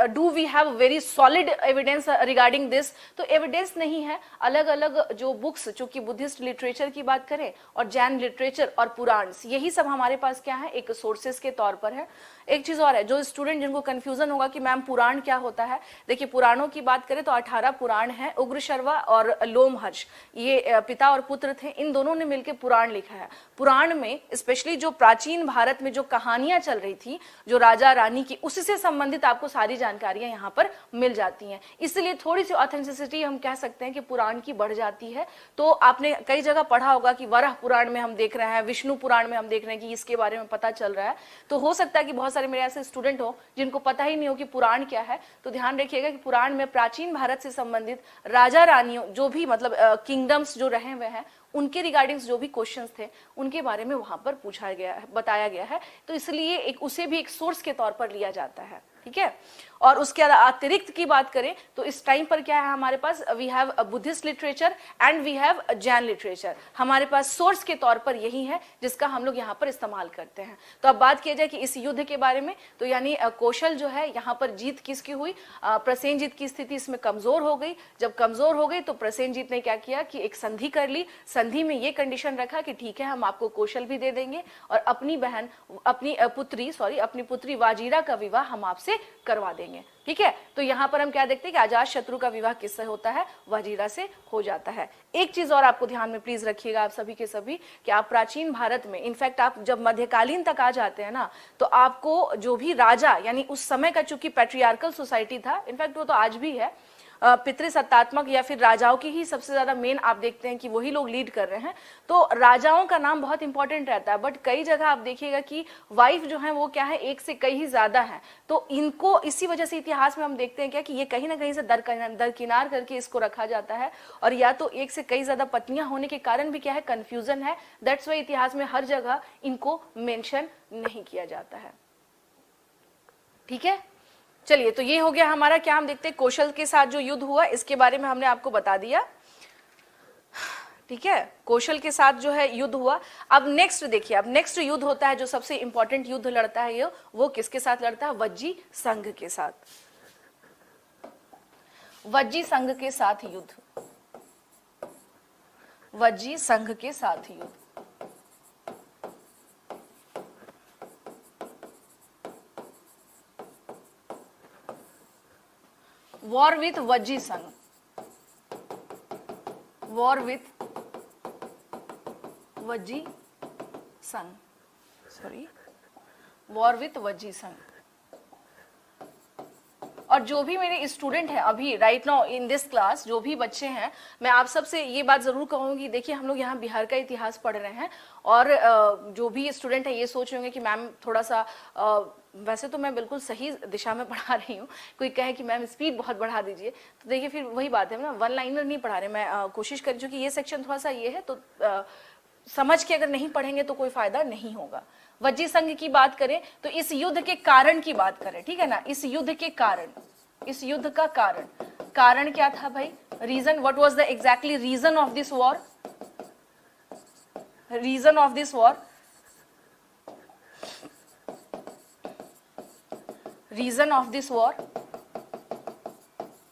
do we have very solid evidence regarding this, तो एविडेंस नहीं है। अलग अलग जो बुक्स, चूंकि बुद्धिस्ट लिटरेचर की बात करें और जैन लिटरेचर और पुराण, यही सब हमारे पास क्या है, एक सोर्सेस के तौर पर है। एक चीज और है, जो स्टूडेंट जिनको कंफ्यूजन होगा कि मैम पुराण क्या होता है, देखिए पुराणों की बात करें तो 18 पुराण है। उग्रशर्वा और लोमहर्ष, ये पिता और पुत्र थे, इन दोनों ने मिलकर पुराण लिखा है। पुराण में स्पेशली जो प्राचीन भारत में जो कहानियां चल रही थी, जो राजा रानी की, उससे संबंधित आपको सारी जानकारियां यहाँ पर मिल जाती हैं। इसलिए थोड़ी सी ऑथेंटिसिटी हम कह सकते हैं कि पुराण की बढ़ जाती है। तो आपने कई जगह पढ़ा होगा कि वराह पुराण में हम देख रहे हैं, विष्णु पुराण में हम देख रहे हैं कि इसके बारे में पता चल रहा है। तो हो सकता है कि बहुत सारे मेरे ऐसे स्टूडेंट हो जिनको पता ही नहीं हो कि पुराण क्या है, तो ध्यान रखिएगा कि पुराण में प्राचीन भारत से संबंधित राजा रानियों जो भी मतलब किंगडम्स जो रहे हुए हैं उनके रिगार्डिंग जो भी क्वेश्चंस थे उनके बारे में वहां पर पूछा गया है, बताया गया है। तो इसलिए एक उसे भी एक सोर्स के तौर पर लिया जाता है, ठीक है। और उसके अतिरिक्त की बात करें तो इस टाइम पर क्या है हमारे पास, we have Buddhist literature and we have Jain literature. हमारे पास सोर्स के तौर पर यही है जिसका हम लोग यहाँ पर इस्तेमाल करते हैं। तो अब बात किया जाए कि इस युद्ध के बारे में, तो यानी कौशल जो है यहाँ पर जीत किसकी हुई, प्रसेनजीत की स्थिति इसमें कमजोर हो गई। जब कमजोर हो गई तो प्रसेनजीत ने क्या किया कि एक संधि कर ली। संधि में ये कंडीशन रखा कि ठीक है हम आपको कौशल भी दे देंगे और अपनी बहन अपनी पुत्री वाजीरा का विवाह हम आपसे करवा देंगे, ठीक है। तो यहाँ पर हम क्या देखते हैं कि अजात शत्रु का विवाह किससे होता है, वाजीरा से हो जाता है। एक चीज और आपको ध्यान में प्लीज रखिएगा आप सभी के सभी, कि आप प्राचीन भारत में इनफैक्ट आप जब मध्यकालीन तक आ जाते हैं ना, तो आपको जो भी राजा यानी उस समय का चूंकि पैट्रियार्कल सोसाइटी था, इनफैक्ट वो तो आज भी है, पितृसत्तात्मक या फिर राजाओं की ही सबसे ज्यादा मेन आप देखते हैं कि वही लोग लीड कर रहे हैं। तो राजाओं का नाम बहुत इंपॉर्टेंट रहता है, बट कई जगह आप देखिएगा कि वाइफ जो है वो क्या है एक से कई ही ज्यादा है। तो इनको इसी वजह से इतिहास में हम देखते हैं क्या कि ये कहीं ना कहीं से दरकिनार करके इसको रखा जाता है, और या तो एक से कई ज्यादा पत्नियां होने के कारण भी क्या है कंफ्यूजन है। दैट्स वाई इतिहास में हर जगह इनको मेंशन नहीं किया जाता है, ठीक है। चलिए, तो ये हो गया हमारा, क्या हम देखते हैं कौशल के साथ जो युद्ध हुआ इसके बारे में हमने आपको बता दिया, ठीक है। कौशल के साथ जो है युद्ध हुआ। अब नेक्स्ट देखिए, अब नेक्स्ट युद्ध होता है जो सबसे इंपॉर्टेंट युद्ध लड़ता है ये, वो किसके साथ लड़ता है, वज्जी संघ के साथ। वज्जी संघ के साथ युद्ध, वज्जी संघ के साथ युद्ध। वॉर विथ वज्जी संघ, वॉर विथ वज्जी संघ, सॉरी वॉर विथ वज्जी संघ। और जो भी मेरे स्टूडेंट हैं अभी right now in this class, जो भी बच्चे हैं, मैं आप सबसे ये बात जरूर कहूंगी, देखिए हम लोग यहाँ बिहार का इतिहास पढ़ रहे हैं, और जो भी स्टूडेंट है ये सोच रहे होंगे कि मैम थोड़ा सा वैसे तो मैं बिल्कुल सही दिशा में पढ़ा रही हूँ, कोई कहे कि मैम स्पीड बहुत बढ़ा दीजिए, तो देखिए फिर वही बात है ना, वन लाइनर नहीं पढ़ा रहे। मैं कोशिश करी चूंकि ये सेक्शन थोड़ा सा ये है, तो समझ के अगर नहीं पढ़ेंगे तो कोई फायदा नहीं होगा। वज्जी संघ की बात करें तो इस युद्ध के कारण की बात करें, ठीक है ना, इस युद्ध के कारण, इस युद्ध का कारण क्या था भाई, reason, what was the exactly reason of this war, reason of this war, reason of this war.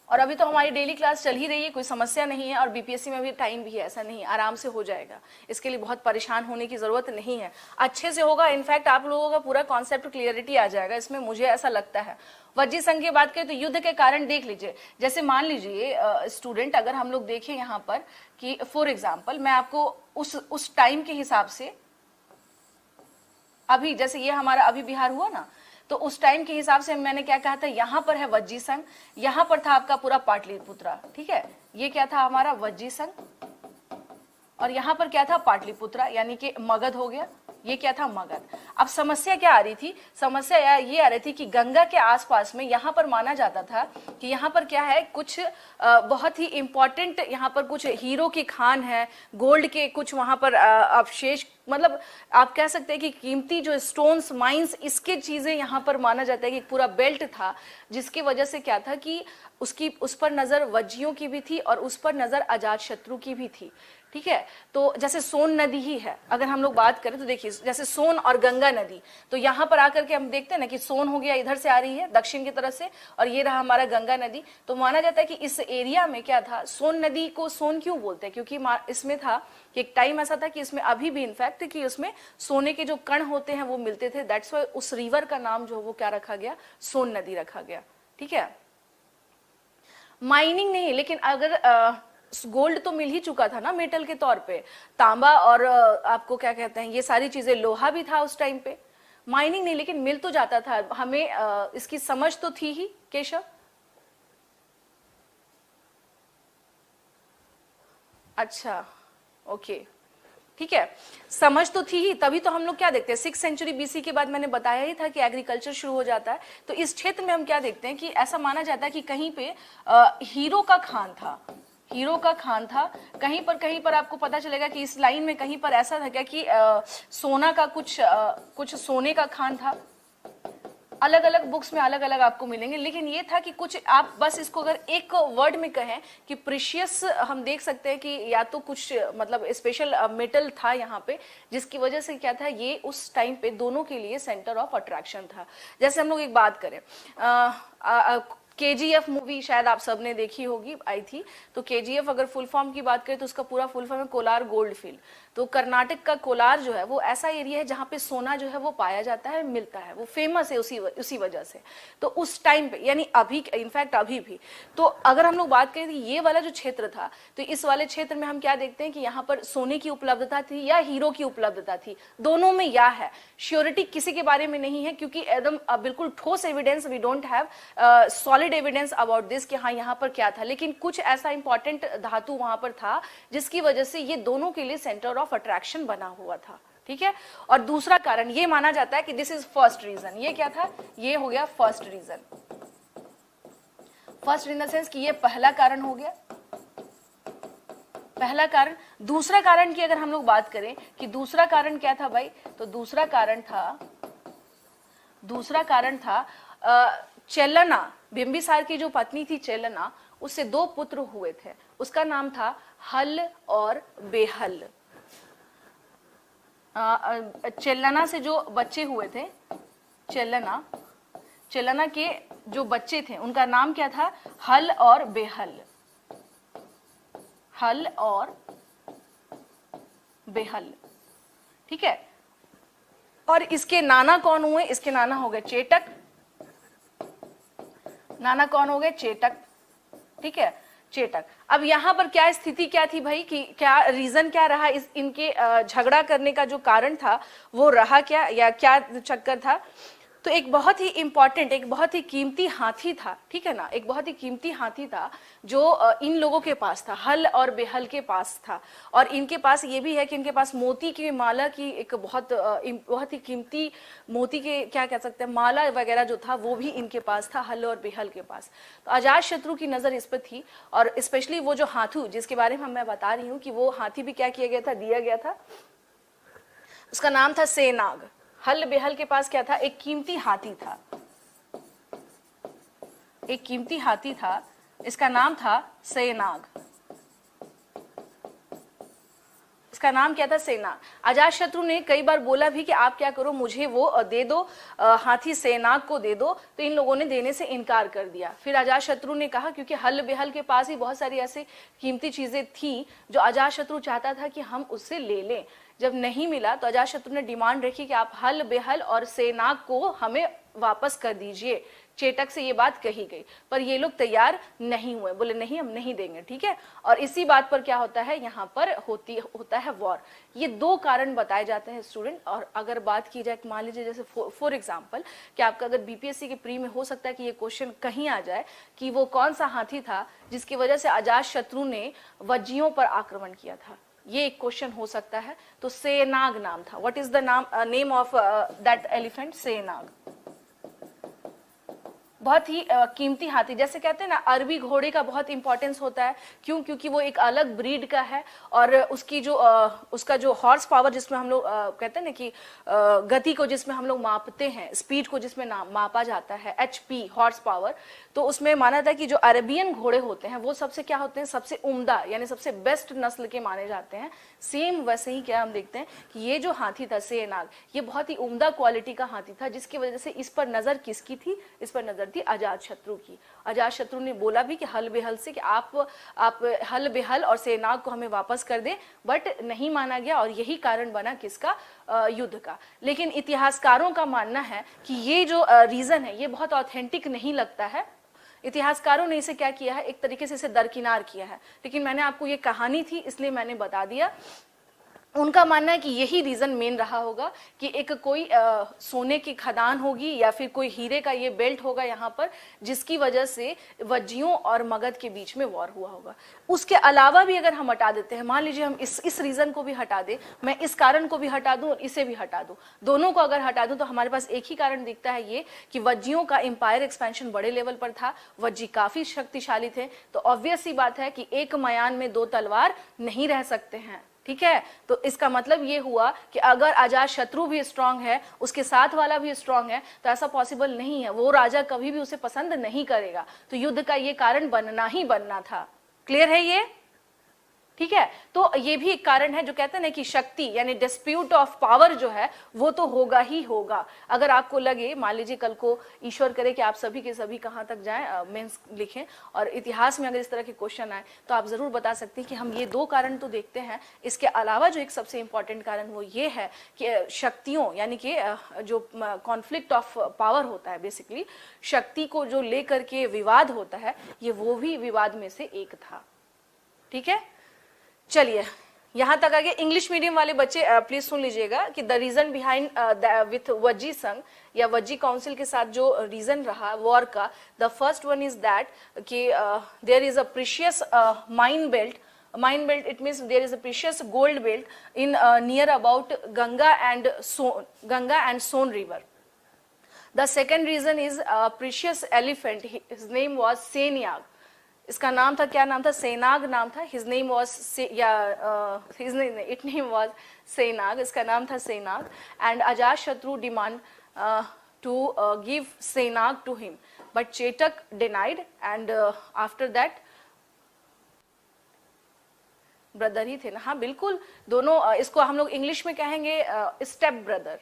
और अभी तो हमारी डेली क्लास चल ही रही है, कोई समस्या नहीं है, और बीपीएससी में भी टाइम भी है, ऐसा नहीं है, आराम से हो जाएगा, इसके लिए बहुत परेशान होने की जरूरत नहीं है, अच्छे से होगा। इनफैक्ट आप लोगों का पूरा कॉन्सेप्ट क्लियरिटी आ जाएगा इसमें, मुझे ऐसा लगता है। वज्जी संघ की बात करें तो युद्ध के कारण देख लीजिए, जैसे मान लीजिए स्टूडेंट, अगर हम लोग देखें यहाँ पर कि फॉर एग्जाम्पल मैं आपको उस टाइम के हिसाब से, अभी जैसे ये हमारा अभी बिहार हुआ ना, तो उस टाइम के हिसाब से मैंने क्या कहा था, यहाँ पर है वज्जी संघ, यहाँ पर था आपका पूरा पाटलिपुत्रा, ठीक है, ये क्या था हमारा वज्जी संघ, और यहाँ पर क्या था पाटलिपुत्रा, यानी कि मगध हो गया, ये क्या था मगध। अब समस्या क्या आ रही थी, समस्या ये आ रही थी कि गंगा के आसपास में यहाँ पर माना जाता था कि यहाँ पर क्या है, कुछ बहुत ही इंपॉर्टेंट, यहाँ पर कुछ हीरो की खान है, गोल्ड के कुछ वहां पर अवशेष, मतलब आप कह सकते हैं कि कीमती जो स्टोन्स, माइंस, इसके चीजें यहाँ पर माना जाता है कि पूरा बेल्ट था, जिसकी वजह से क्या था कि उस पर नजर वज्जियों की भी थी और उस पर नजर अजात शत्रु की भी थी, ठीक है। तो जैसे सोन नदी ही है, अगर हम लोग बात करें तो देखिए जैसे सोन और गंगा नदी, तो यहाँ पर आकर के हम देखते हैं ना कि सोन हो गया इधर से आ रही है दक्षिण की तरफ से, और ये रहा हमारा गंगा नदी। तो माना जाता है कि इस एरिया में क्या था, सोन नदी को सोन क्यों बोलते हैं, क्योंकि इसमें था कि एक टाइम ऐसा था कि इसमें अभी भी इनफैक्ट कि उसमें सोने के जो कण होते हैं वो मिलते थे, दैट्स वाई उस रिवर का नाम जो वो क्या रखा गया, सोन नदी रखा गया, ठीक है। माइनिंग नहीं, लेकिन अगर गोल्ड तो मिल ही चुका था ना मेटल के तौर पे, तांबा और आपको क्या कहते हैं ये सारी चीजें, लोहा भी था उस टाइम पे, माइनिंग नहीं लेकिन मिल तो जाता था, हमें इसकी समझ तो थी ही। केशव, अच्छा, ओके, ठीक है, समझ तो थी ही, तभी तो हम लोग क्या देखते हैं 6th सेंचुरी बीसी के बाद मैंने बताया ही था कि एग्रीकल्चर शुरू हो जाता है। तो इस क्षेत्र में हम क्या देखते हैं कि ऐसा माना जाता है कि कहीं पे हीरो का खान था, हीरो का खान था। कहीं पर आपको पता चलेगा कि इस लाइन में कहीं पर ऐसा था क्या कि सोना का कुछ सोने का खान था। अलग अलग बुक्स में अलग अलग आपको मिलेंगे, लेकिन ये था कि कुछ आप बस इसको अगर एक वर्ड में कहें कि प्रीशियस, हम देख सकते हैं कि या तो कुछ मतलब स्पेशल मेटल था यहाँ पे, जिसकी वजह से क्या था, ये उस टाइम पे दोनों के लिए सेंटर ऑफ अट्रैक्शन था। जैसे हम लोग एक बात करें, KGF मूवी शायद आप सबने देखी होगी, आई थी। तो KGF अगर फुल फॉर्म की बात करें तो उसका पूरा फुल फॉर्म है कोलार गोल्ड फील्ड। तो कर्नाटक का कोलार जो है वो ऐसा एरिया है जहाँ पे सोना जो है वो पाया जाता है, मिलता है, वो फेमस है उसी वजह से। तो उस टाइम पे, यानी अभी, इनफैक्ट अभी भी, तो अगर हम लोग बात करें ये वाला जो क्षेत्र था, तो इस वाले क्षेत्र में हम क्या देखते हैं कि यहाँ पर सोने की उपलब्धता थी या हीरो की उपलब्धता थी, दोनों में या है। श्योरिटी किसी के बारे में नहीं है, क्योंकि एकदम बिल्कुल ठोस evidence we don't have solid evidence about this कि हाँ यहाँ पर क्या था, लेकिन कुछ ऐसा इंपॉर्टेंट धातु वहां पर था जिसकी वजह से ये दोनों के लिए सेंटर ऑफ अट्रैक्शन बना हुआ था। ठीक है, और दूसरा कारण ये माना जाता है कि दिस इज फर्स्ट रीजन। ये क्या था, ये हो गया first reason. First in the sense कि ये पहला कारण हो गया, पहला कारण। दूसरा कारण की अगर हम लोग बात करें कि दूसरा कारण क्या था भाई, तो दूसरा कारण था चेलना, बिंबिसार की जो पत्नी थी चेलना, उससे 2 पुत्र हुए थे। उसका नाम था हल और बेहल। चेलना से जो बच्चे हुए थे, चेलना के जो बच्चे थे उनका नाम क्या था, हल और बेहल। हल और बेहल, ठीक है। और इसके नाना कौन हुए, इसके नाना हो गए चेटक। नाना कौन हो गए, चेटक, ठीक है, चेटक। अब यहां पर क्या स्थिति क्या थी भाई, कि क्या रीजन क्या रहा, इस इनके झगड़ा करने का जो कारण था वो रहा क्या, या क्या चक्कर था। तो एक बहुत ही इंपॉर्टेंट, एक बहुत ही कीमती हाथी था, ठीक है ना, एक बहुत ही कीमती हाथी था जो इन लोगों के पास था, हल और बेहल के पास था। और इनके पास ये भी है कि इनके पास मोती की माला की एक बहुत ही कीमती मोती के क्या कह सकते हैं माला वगैरह जो था वो भी इनके पास था, हल और बेहल के पास। तो अजात शत्रु की नजर इस पर थी, और स्पेशली वो जो हाथू जिसके बारे में मैं बता रही हूँ कि वो हाथी भी क्या किया गया था, दिया गया था, उसका नाम था सेनाग। हल बेहल के पास क्या था, एक कीमती हाथी था, एक कीमती हाथी था, इसका नाम था सेनाग। इसका नाम क्या था, सेनाग। अजातशत्रु ने कई बार बोला भी कि आप क्या करो, मुझे वो दे दो, हाथी सेनाग को दे दो, तो इन लोगों ने देने से इनकार कर दिया। फिर अजातशत्रु ने कहा, क्योंकि हल बेहल के पास ही बहुत सारी ऐसी कीमती चीजें थी जो अजातशत्रु चाहता था कि हम उससे ले लें। जब नहीं मिला तो अजातशत्रु ने डिमांड रखी कि आप हल बेहल और सेनाग को हमें वापस कर दीजिए। चेटक से ये बात कही गई, पर ये लोग तैयार नहीं हुए, बोले नहीं हम नहीं देंगे, ठीक है। और इसी बात पर क्या होता है, यहाँ पर होता है वॉर। ये 2 कारण बताए जाते हैं स्टूडेंट। और अगर बात की जाए, मान लीजिए जैसे फॉर एग्जाम्पल कि आपका अगर बीपीएससी के प्री में हो सकता है कि ये क्वेश्चन कहीं आ जाए कि वो कौन सा हाथी था जिसकी वजह से अजातशत्रु ने वज्जियों पर आक्रमण किया था, ये एक क्वेश्चन हो सकता है। तो सेनाग नाम था। What is the name of that elephant, Senag. बहुत ही कीमती हाथी, जैसे कहते हैं ना अरबी घोड़े का बहुत इंपॉर्टेंस होता है, क्यों, क्योंकि वो एक अलग ब्रीड का है, और उसकी जो उसका जो हॉर्स पावर जिसमें हम लोग कहते हैं ना कि गति को जिसमें हम लोग मापते हैं, स्पीड को जिसमें मापा जाता है, HP हॉर्स पावर, तो उसमें माना था कि जो अरेबियन घोड़े होते हैं वो सबसे क्या होते हैं, सबसे उम्दा यानी सबसे बेस्ट नस्ल के माने जाते हैं। सेम वैसे ही क्या हम देखते हैं कि ये जो हाथी था सेनाग, ये बहुत ही उम्दा क्वालिटी का हाथी था, जिसकी वजह से इस पर नजर किसकी थी, इस पर नजर थी अजातशत्रु की। अजातशत्रु ने बोला भी कि हल बेहल से कि आप हल बेहल और सेनाग को हमें वापस कर दे, बट नहीं माना गया, और यही कारण बना किसका, युद्ध का। लेकिन इतिहासकारों का मानना है कि ये जो रीजन है ये बहुत ऑथेंटिक नहीं लगता है। इतिहासकारों ने इसे क्या किया है, एक तरीके से इसे दरकिनार किया है, लेकिन मैंने आपको ये कहानी थी इसलिए मैंने बता दिया। उनका मानना है कि यही रीजन मेन रहा होगा कि एक कोई सोने की खदान होगी या फिर कोई हीरे का ये बेल्ट होगा यहाँ पर, जिसकी वजह से वज्जियों और मगध के बीच में वॉर हुआ होगा। उसके अलावा भी अगर हम हटा देते हैं, मान लीजिए हम इस रीजन को भी हटा दें, मैं इस कारण को भी हटा दूं और इसे भी हटा दूं, दोनों को अगर हटा दूं तो हमारे पास एक ही कारण दिखता है, ये कि वज्जियों का एम्पायर एक्सपेंशन बड़े लेवल पर था, वज्जी काफी शक्तिशाली थे। तो ऑब्वियस सी बात है कि एक मयान में दो तलवार नहीं रह सकते हैं, ठीक है। तो इसका मतलब ये हुआ कि अगर अजात शत्रु भी स्ट्रांग है, उसके साथ वाला भी स्ट्रांग है, तो ऐसा पॉसिबल नहीं है, वो राजा कभी भी उसे पसंद नहीं करेगा। तो युद्ध का ये कारण बनना ही बनना था। क्लियर है ये? ठीक है। तो ये भी एक कारण है जो कहते हैं ना कि शक्ति यानी डिस्प्यूट ऑफ पावर जो है वो तो होगा ही होगा। अगर आपको लगे, मान लीजिए कल को ईश्वर करे कि आप सभी के सभी कहाँ तक जाएं, मेंस लिखें और इतिहास में अगर इस तरह के क्वेश्चन आए तो आप जरूर बता सकते हैं कि हम ये दो कारण तो देखते हैं। इसके अलावा जो एक सबसे इंपॉर्टेंट कारण वो ये है कि शक्तियों यानी कि जो कॉन्फ्लिक्ट ऑफ पावर होता है, बेसिकली शक्ति को जो लेकर के विवाद होता है, ये वो भी विवाद में से एक था। ठीक है, चलिए यहां तक आगे। इंग्लिश मीडियम वाले बच्चे प्लीज सुन लीजिएगा कि the reason behind with Vajji Sangh या वज्जी काउंसिल के साथ जो रीजन रहा वॉर का, the first one is that कि there is a precious mine belt it means there is a precious gold belt in near about Ganga and Son river. The second reason is precious elephant, his name was Senyag. इसका नाम था, क्या नाम था? सेनाग नाम था। His name was it name was Senag, इसका नाम था Senag. And Ajatashatru demand to give Senag to him but Chetak denied and after that brother ही थे ना, हाँ बिल्कुल, दोनों इसको हम लोग इंग्लिश में कहेंगे स्टेप ब्रदर,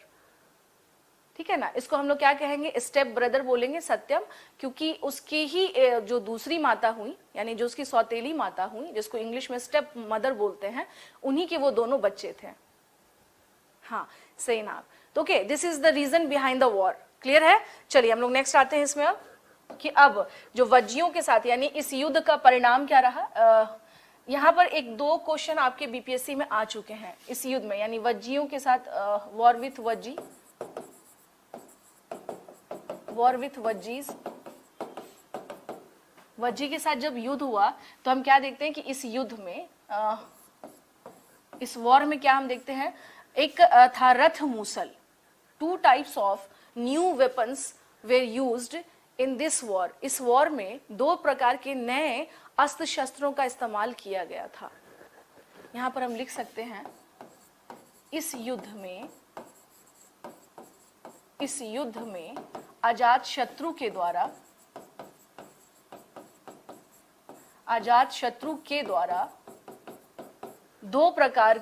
ठीक है ना। इसको हम लोग क्या कहेंगे? स्टेप ब्रदर बोलेंगे सत्यम, क्योंकि उसकी ही जो दूसरी माता हुई यानी जो उसकी सौतेली माता हुई, जिसको इंग्लिश में स्टेप मदर बोलते हैं, उन्हीं के वो दोनों बच्चे थे। हाँ, सेनाग। तो okay, this is the reason behind the war. Clear है? चलिए हम लोग नेक्स्ट आते हैं इसमें अब कि अब जो वज्जियों के साथ यानी इस युद्ध का परिणाम क्या रहा। यहाँ पर एक दो क्वेश्चन आपके बीपीएससी में आ चुके हैं इस युद्ध में, यानी वज्जियों के साथ war with Vajji, war with Vajjis. Vajji के साथ जब युद्ध हुआ तो हम क्या देखते हैं कि इस युद्ध में इस वॉर में क्या हम देखते हैं, एक था रथ मूसल। Two types of new weapons where used in this war. इस वॉर में दो प्रकार के नए अस्त्र शस्त्रों का इस्तेमाल किया गया था। यहां पर हम लिख सकते हैं इस युद्ध में अजात शत्रु के द्वारा दो प्रकार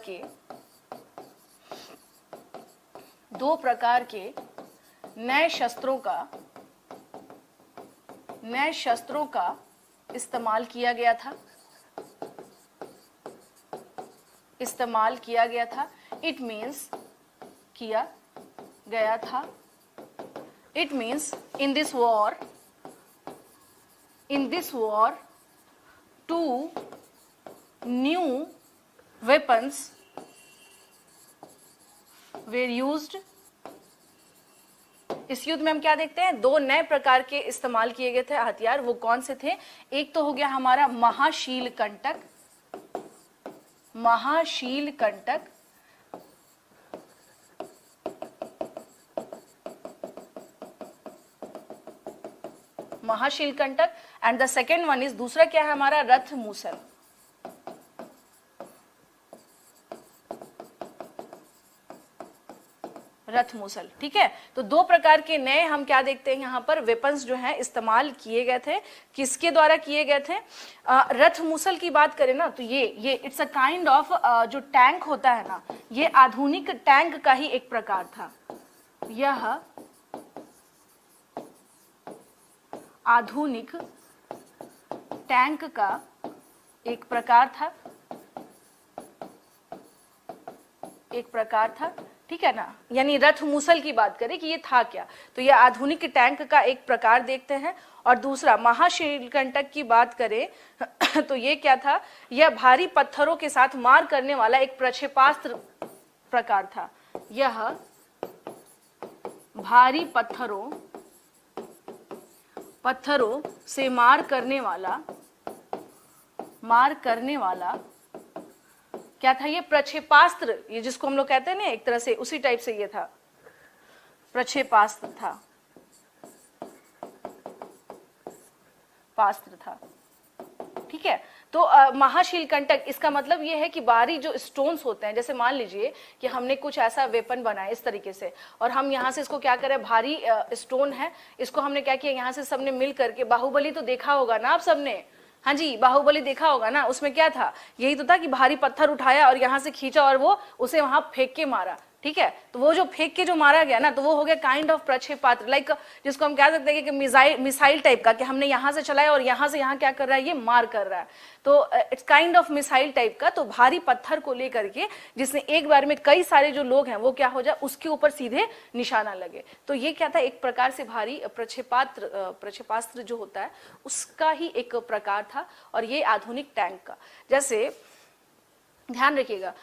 के नए शस्त्रों का इस्तेमाल किया गया था। इट मीन्स किया गया था। It means in this war, two new weapons were used. इस युद्ध में हम क्या देखते हैं? दो नए प्रकार के इस्तेमाल किए गए थे हथियार। वो कौन से थे? एक तो हो गया हमारा Mahashila Kantaka. And the second one is, दूसरा क्या है हमारा? रथ मूसल। ठीक है, तो दो प्रकार के नए हम क्या देखते हैं यहाँ पर वेपन्स जो हैं इस्तेमाल किए गए थे। किसके द्वारा किए गए थे? रथ मूसल की बात करें ना तो ये इट्स अ काइंड ऑफ जो टैंक होता है ना, ये आधुनिक टैंक का ही एक प्रकार था। यह आधुनिक टैंक का एक प्रकार था। ठीक है ना, यानी रथ मूसल की बात करें कि ये था क्या, तो ये आधुनिक टैंक का एक प्रकार देखते हैं। और दूसरा महाशीलकंटक की बात करें तो ये क्या था, यह भारी पत्थरों के साथ मार करने वाला एक प्रक्षेपास्त्र प्रकार था। यह भारी पत्थरों से मार करने वाला क्या था, ये प्रक्षेपास्त्र, ये जिसको हम लोग कहते हैं ना एक तरह से उसी टाइप से ये था, प्रक्षेपास्त्र था, ठीक है। तो महाशीलकंटक इसका मतलब ये है कि बाहरी जो स्टोन्स होते हैं, जैसे मान लीजिए कि हमने कुछ ऐसा वेपन बनाया इस तरीके से, और हम यहाँ से इसको क्या करें, भारी स्टोन है, इसको हमने क्या किया, यहाँ से सबने मिल करके, बाहुबली तो देखा होगा ना आप सबने, हाँ जी बाहुबली देखा होगा ना, उसमें क्या था, यही तो था कि भारी पत्थर उठाया और यहाँ से खींचा और वो उसे वहां फेंक के मारा, ठीक है। तो वो जो फेंक के जो मारा गया ना, तो वो हो गया काइंड ऑफ प्रक्षेपास्त्र, लाइक जिसको हम कह सकते हैं कि मिसाइल टाइप का, कि हमने यहाँ से चलाया और यहाँ से यहाँ क्या कर रहा है, ये मार कर रहा है, तो it's kind of missile type का। तो भारी पत्थर को लेकर के जिसने एक बार में कई सारे जो लोग हैं वो क्या हो जाए, उसके ऊपर सीधे निशाना लगे, तो ये क्या था, एक प्रकार से भारी प्रक्षेपास्त्र जो होता है उसका ही एक प्रकार था। और ये आधुनिक टैंक का, जैसे ध्यान रखिएगा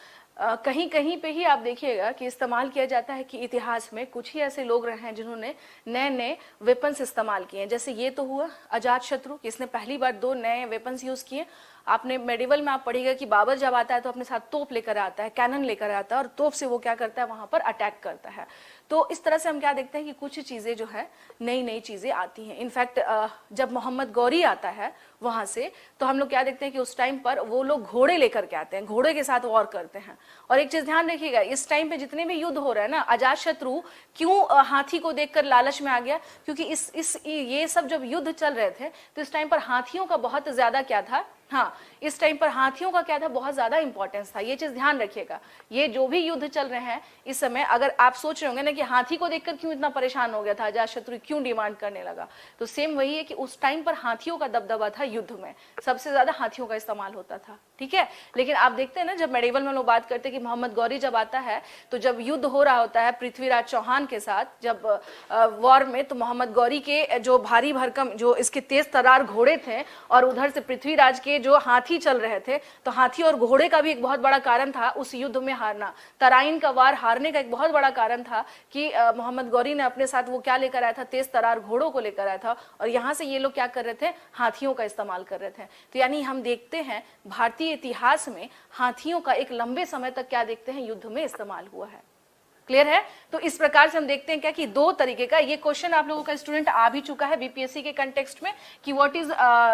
कहीं कहीं पे ही आप देखिएगा कि इस्तेमाल किया जाता है कि इतिहास में कुछ ही ऐसे लोग रहे हैं जिन्होंने नए नए वेपन्स इस्तेमाल किए हैं। जैसे ये तो हुआ अजात शत्रु, इसने पहली बार 2 नए वेपन्स यूज किए। आपने मेडिवल में आप पढ़िएगा कि बाबर जब आता है तो अपने साथ तोप लेकर आता है, कैनन लेकर आता है, और तोप से वो क्या करता है, वहां पर अटैक करता है। तो इस तरह से हम क्या देखते हैं कि कुछ चीजें जो है नई नई चीजें आती हैं। इनफैक्ट जब मोहम्मद गौरी आता है वहां से, तो हम लोग क्या देखते हैं कि उस टाइम पर वो लोग घोड़े लेकर के आते हैं, घोड़े के साथ वॉर करते हैं। और एक चीज ध्यान रखिएगा, इस टाइम पे जितने भी युद्ध हो रहे हैं ना, अजात शत्रु क्यों हाथी को देखकर लालच में आ गया, क्योंकि ये सब जब युद्ध चल रहे थे तो इस टाइम पर हाथियों का बहुत ज्यादा क्या था, हाँ इस टाइम पर हाथियों का क्या था, बहुत ज्यादा इंपॉर्टेंस था। ये चीज ध्यान रखिएगा, ये जो भी युद्ध चल रहे हैं इस समय, अगर आप सोच रहे होंगे ना कि हाथी को देखकर क्यों इतना परेशान हो गया था अजातशत्रु, क्यों डिमांड करने लगा, तो सेम वही है कि उस टाइम पर हाथियों का दबदबा था, युद्ध में सबसे ज्यादा हाथियों का इस्तेमाल होता था, ठीक है। लेकिन आप देखते हैं ना, जब मेडिवल में लोग बात करते हैं कि मोहम्मद गौरी जब आता है, तो जब युद्ध हो रहा होता है पृथ्वीराज चौहान के साथ, जब वॉर में, तो मोहम्मद गौरी के जो भारी भरकम जो इसके तेज तरार घोड़े थे, और उधर से पृथ्वीराज के जो हाथी चल रहे थे, तो हाथी और घोड़े का भी एक बहुत बड़ा कारण था उस युद्ध में हारना। तराइन का वार हारने का एक बहुत बड़ा कारण था कि मोहम्मद गौरी ने अपने साथ वो क्या लेकर आया था, तेज तरार घोड़ों को लेकर आया था, और यहाँ से ये लोग क्या कर रहे थे, हाथियों का इस्तेमाल कर रहे थे। तो यानी हम देखते हैं भारतीय इतिहास में हाथियों का एक लंबे समय तक क्या देखते हैं, युद्ध में इस्तेमाल हुआ है। क्लियर है। तो इस प्रकार से हम देखते हैं क्या कि 2 तरीके का, ये क्वेश्चन आप लोगों का स्टूडेंट आ भी चुका है बीपीएससी के कंटेक्स्ट में कि व्हाट इज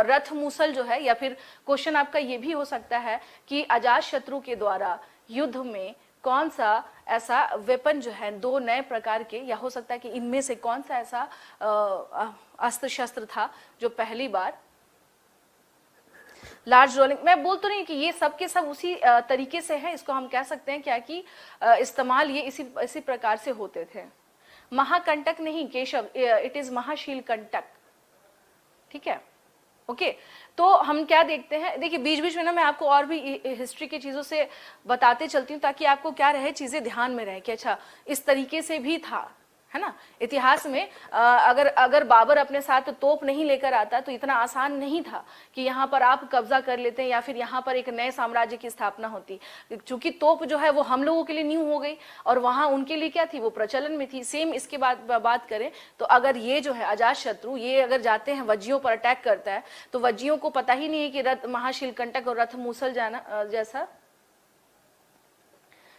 रथ मूसल जो है, या फिर क्वेश्चन आपका ये भी हो सकता है कि अजात शत्रु के द्वारा युद्ध में कौन सा ऐसा वेपन जो है 2 नए प्रकार के, या हो सकता है कि इनमें से कौन सा ऐसा अस्त्र शस्त्र था जो पहली बार लार्ज रोलिंग, मैं बोल तो नहीं कि ये सब के सब उसी तरीके से है, इसको हम कह सकते हैं क्या कि इस्तेमाल ये इसी प्रकार से होते थे। महाकंटक नहीं केशव, इट इज महाशीलकंटक, ठीक है, ओके। तो हम क्या देखते हैं, देखिए बीच बीच में ना मैं आपको और भी हिस्ट्री की चीजों से बताते चलती हूँ, ताकि आपको क्या रहे, चीजें ध्यान में रहे कि अच्छा इस तरीके से भी था, है ना। इतिहास में अगर बाबर अपने साथ तोप नहीं लेकर आता तो इतना आसान नहीं था कि यहाँ पर आप कब्जा कर लेते हैं या फिर यहाँ पर एक नए साम्राज्य की स्थापना होती। चूंकि तोप जो है वो हम लोगों के लिए न्यू हो गई और वहां उनके लिए क्या थी, वो प्रचलन में थी। सेम इसके बाद बात करें तो अगर ये जो है अजात शत्रु, ये अगर जाते हैं वज्जियों पर अटैक करता है तो वज्जियों को पता ही नहीं है कि रथ महाशीलकंटक और रथ मूसल जाना जैसा,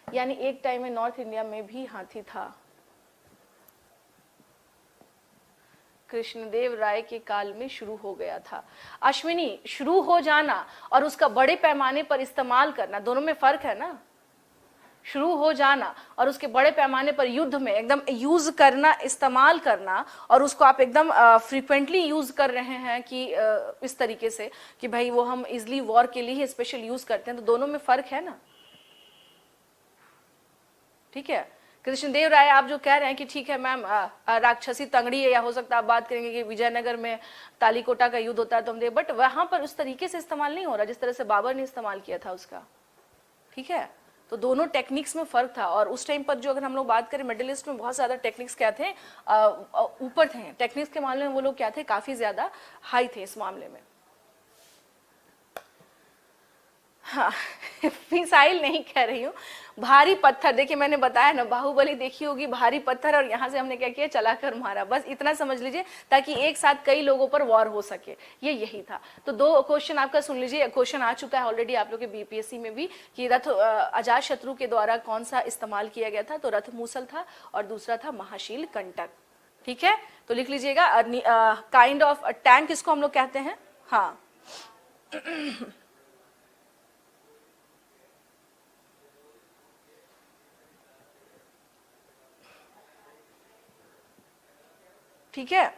यानी एक टाइम में नॉर्थ इंडिया में भी हाथी था। कृष्णदेव राय के काल में शुरू हो गया था। अश्विनी, शुरू हो जाना और उसका बड़े पैमाने पर इस्तेमाल करना, दोनों में फर्क है ना। शुरू हो जाना और उसके बड़े पैमाने पर युद्ध में एकदम यूज करना, इस्तेमाल करना, और उसको आप एकदम फ्रीक्वेंटली यूज कर रहे हैं कि इस तरीके से कि भाई वो हम इजिली वॉर के लिए ही स्पेशल यूज करते हैं, तो दोनों में फर्क है ना, ठीक है। कृष्णदेव राय आप जो कह रहे हैं कि ठीक है मैम राक्षसी तंगड़ी है, या हो सकता है आप बात करेंगे कि विजयनगर में तालीकोटा का युद्ध होता है तो हम देख, बट वहां पर उस तरीके से इस्तेमाल नहीं हो रहा जिस तरह से बाबर ने इस्तेमाल किया था उसका, ठीक है। तो दोनों टेक्निक्स में फर्क था। और उस टाइम पर जो अगर हम लोग बात करें मिडिल ईस्ट में बहुत ज़्यादा टेक्निक्स क्या थे, ऊपर थे टेक्निक्स के मामले में, वो लोग क्या थे, काफ़ी ज़्यादा हाई थे इस मामले में। हाँ मिसाइल नहीं कह रही हूँ, भारी पत्थर। देखिए मैंने बताया ना, बाहुबली देखी होगी, भारी पत्थर, और यहाँ से हमने क्या किया, चलाकर मारा, बस इतना समझ लीजिए, ताकि एक साथ कई लोगों पर वॉर हो सके, ये यही था। तो दो क्वेश्चन आपका सुन लीजिए, क्वेश्चन आ चुका है ऑलरेडी आप लोग के बीपीएससी में भी, कि रथ अजात शत्रु के द्वारा कौन सा इस्तेमाल किया गया था, तो रथ मूसल था, और दूसरा था महाशील कंटक। ठीक है, तो लिख लीजिएगा, काइंड ऑफ टैंक इसको हम लोग कहते हैं। हाँ ठीक है,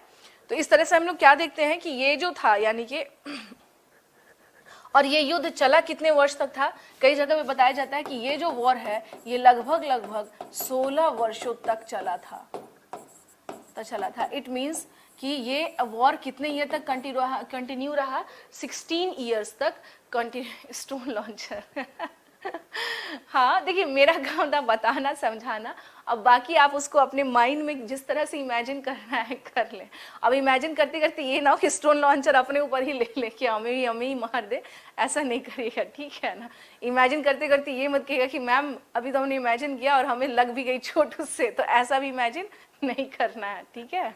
तो इस तरह से हम लोग क्या देखते हैं कि ये जो था, यानी कि और ये युद्ध चला कितने वर्ष तक था, कई जगह पे बताया जाता है कि ये जो वॉर है ये लगभग 16 वर्षों तक चला था। इट मींस कि ये वॉर कितने ईयर तक कंटिन्यू रहा, 16 ईयर्स तक कंटिन्यू। स्टोन लॉन्चर हाँ देखिए, मेरा काम था बताना, समझाना, अब बाकी आप उसको अपने माइंड में जिस तरह से इमेजिन करना है कर लें। अब इमेजिन करते करते ये ना हो कि स्टोन लॉन्चर अपने ऊपर ही ले कि हमें ही मार दे, ऐसा नहीं करिएगा, ठीक है ना। इमेजिन करते करते ये मत कहिएगा कि मैम अभी तो हमने इमेजिन किया और हमें लग भी गई चोट उससे, तो ऐसा भी इमेजिन नहीं करना है, ठीक है।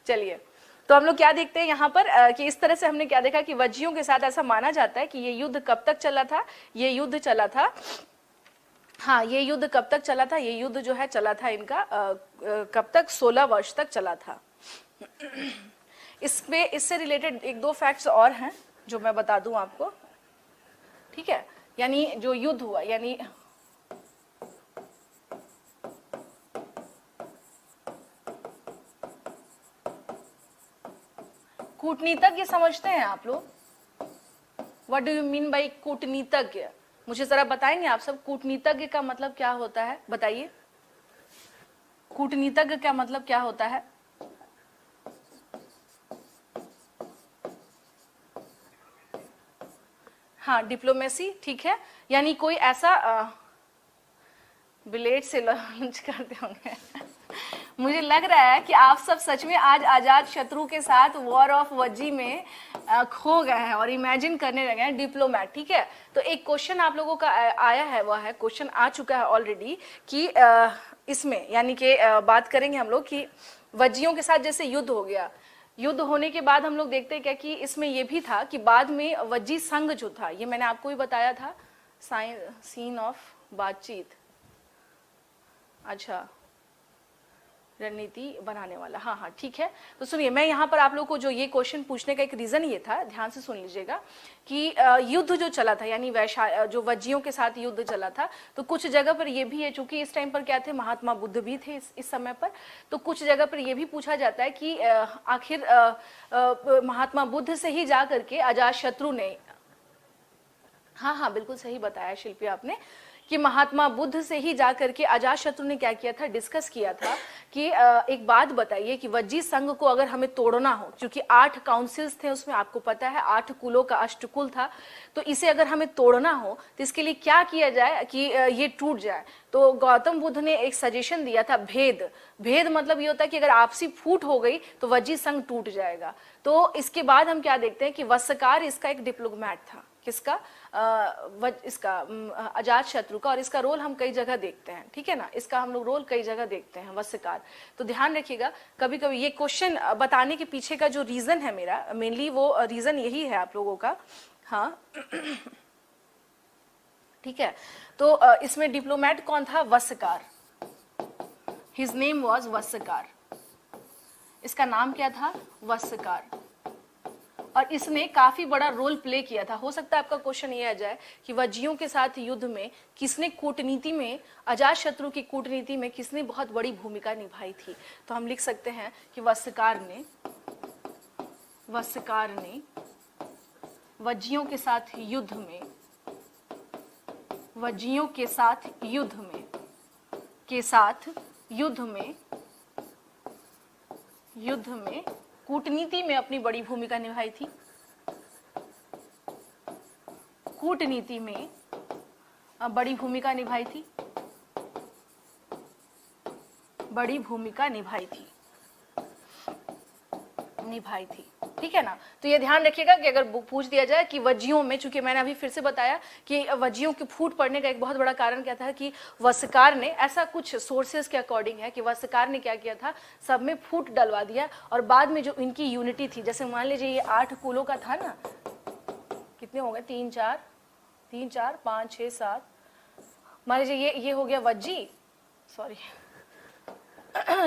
चलिए, तो हम लोग क्या देखते हैं यहाँ पर कि इस तरह से हमने क्या देखा कि वज्जियों के साथ ऐसा माना जाता है कि ये युद्ध कब तक चला था, ये युद्ध चला था, हाँ ये युद्ध कब तक चला था, ये युद्ध जो है चला था इनका कब तक, 16 वर्ष तक चला था। इससे रिलेटेड एक दो फैक्ट्स और हैं जो मैं बता दूं आपको, ठीक है। यानी जो युद्ध हुआ, यानी कूटनीतिज्ञ समझते हैं आप लोग, what do you mean by कूटनीतिज्ञ, मुझे जरा बताएंगे आप सब, कूटनीतिज्ञ का मतलब क्या होता है, बताइए, कूटनीतिज्ञ का मतलब क्या होता है। हाँ डिप्लोमेसी, ठीक है, यानी कोई ऐसा ब्लेड से लॉन्च करते होंगे मुझे लग रहा है कि आप सब सच में आज आजाद शत्रु के साथ वॉर ऑफ वज्जी में खो गए हैं और इमेजिन करने लगे हैं डिप्लोमैट, ठीक है। तो एक क्वेश्चन आप लोगों का आया है, वह है, क्वेश्चन आ चुका है ऑलरेडी कि इसमें यानी कि बात करेंगे हम लोग कि वज्जियों के साथ जैसे युद्ध हो गया, युद्ध होने के बाद हम लोग देखते हैं क्या कि इसमें यह भी था कि बाद में वज्जी संघ जो था, ये मैंने आपको भी बताया था, सीन ऑफ बातचीत, अच्छा रणनीति बनाने वाला, हाँ हाँ ठीक है। तो सुनिए, मैं यहाँ पर आप लोग को जो ये क्वेश्चन पूछने का एक रीजन ये था, ध्यान से सुन लीजिएगा, कि युद्ध जो चला था, यानी जो वज्जियों के साथ युद्ध चला था, तो कुछ जगह पर ये भी है, चूंकि इस टाइम पर क्या थे, महात्मा बुद्ध भी थे इस समय पर, तो कुछ जगह पर यह भी पूछा जाता है कि आखिर महात्मा बुद्ध से ही जा करके अजात शत्रु ने, हाँ हाँ बिल्कुल सही बताया शिल्पी आपने, कि महात्मा बुद्ध से ही जाकर के अजात शत्रु ने क्या किया था, डिस्कस किया था कि एक बात बताइए कि वज्जी संघ को अगर हमें तोड़ना हो, क्योंकि 8 काउंसिल्स थे उसमें, आपको पता है 8 कुलों का अष्टकुल था, तो इसे अगर हमें तोड़ना हो तो इसके लिए क्या किया जाए कि ये टूट जाए। तो गौतम बुद्ध ने एक सजेशन दिया था, भेद मतलब ये होता है कि अगर आपसी फूट हो गई तो वज्जी संघ टूट जाएगा। तो इसके बाद हम क्या देखते हैं कि वस्त्रकार इसका एक डिप्लोमैट था, किसका, इसका अजात शत्रु का, और इसका रोल हम कई जगह देखते हैं, ठीक है ना, इसका हम लोग रोल कई जगह देखते हैं, वस्त्रकार। तो ध्यान रखिएगा, कभी कभी ये क्वेश्चन बताने के पीछे का जो रीजन है मेरा, मेनली वो रीजन यही है आप लोगों का, हाँ ठीक है। तो इसमें डिप्लोमैट कौन था, Vastrakar, his name was Vastrakar, इसका नाम क्या था, वस्त्रकार, और इसने काफी बड़ा रोल प्ले किया था। हो सकता है आपका क्वेश्चन ये आ जाए कि वज्जियों के साथ युद्ध में किसने कूटनीति में, अजात शत्रु की कूटनीति में किसने बहुत बड़ी भूमिका निभाई थी, तो हम लिख सकते हैं कि वस्त्रकार ने वज्जियों के साथ युद्ध में कूटनीति में अपनी बड़ी भूमिका निभाई थी, कूटनीति में बड़ी भूमिका निभाई थी, बड़ी भूमिका निभाई थी, निभाई थी। ठीक है ना। तो ये ध्यान रखिएगा कि अगर पूछ दिया जाए कि वज्जियों में, चूंकि मैंने अभी फिर से बताया कि वज्जियों की फूट पड़ने का एक बहुत बड़ा कारण क्या था कि वस्त्रकार ने, ऐसा कुछ सोर्सेज के अकॉर्डिंग है कि वस्त्रकार ने क्या किया था, सब में फूट डलवा दिया और बाद में जो इनकी यूनिटी थी, जैसे मान लीजिए ये 8 कुलों का था ना, कितने हो गए, 3 4 5 6 7, मान लीजिए ये हो गया वज्जी, सॉरी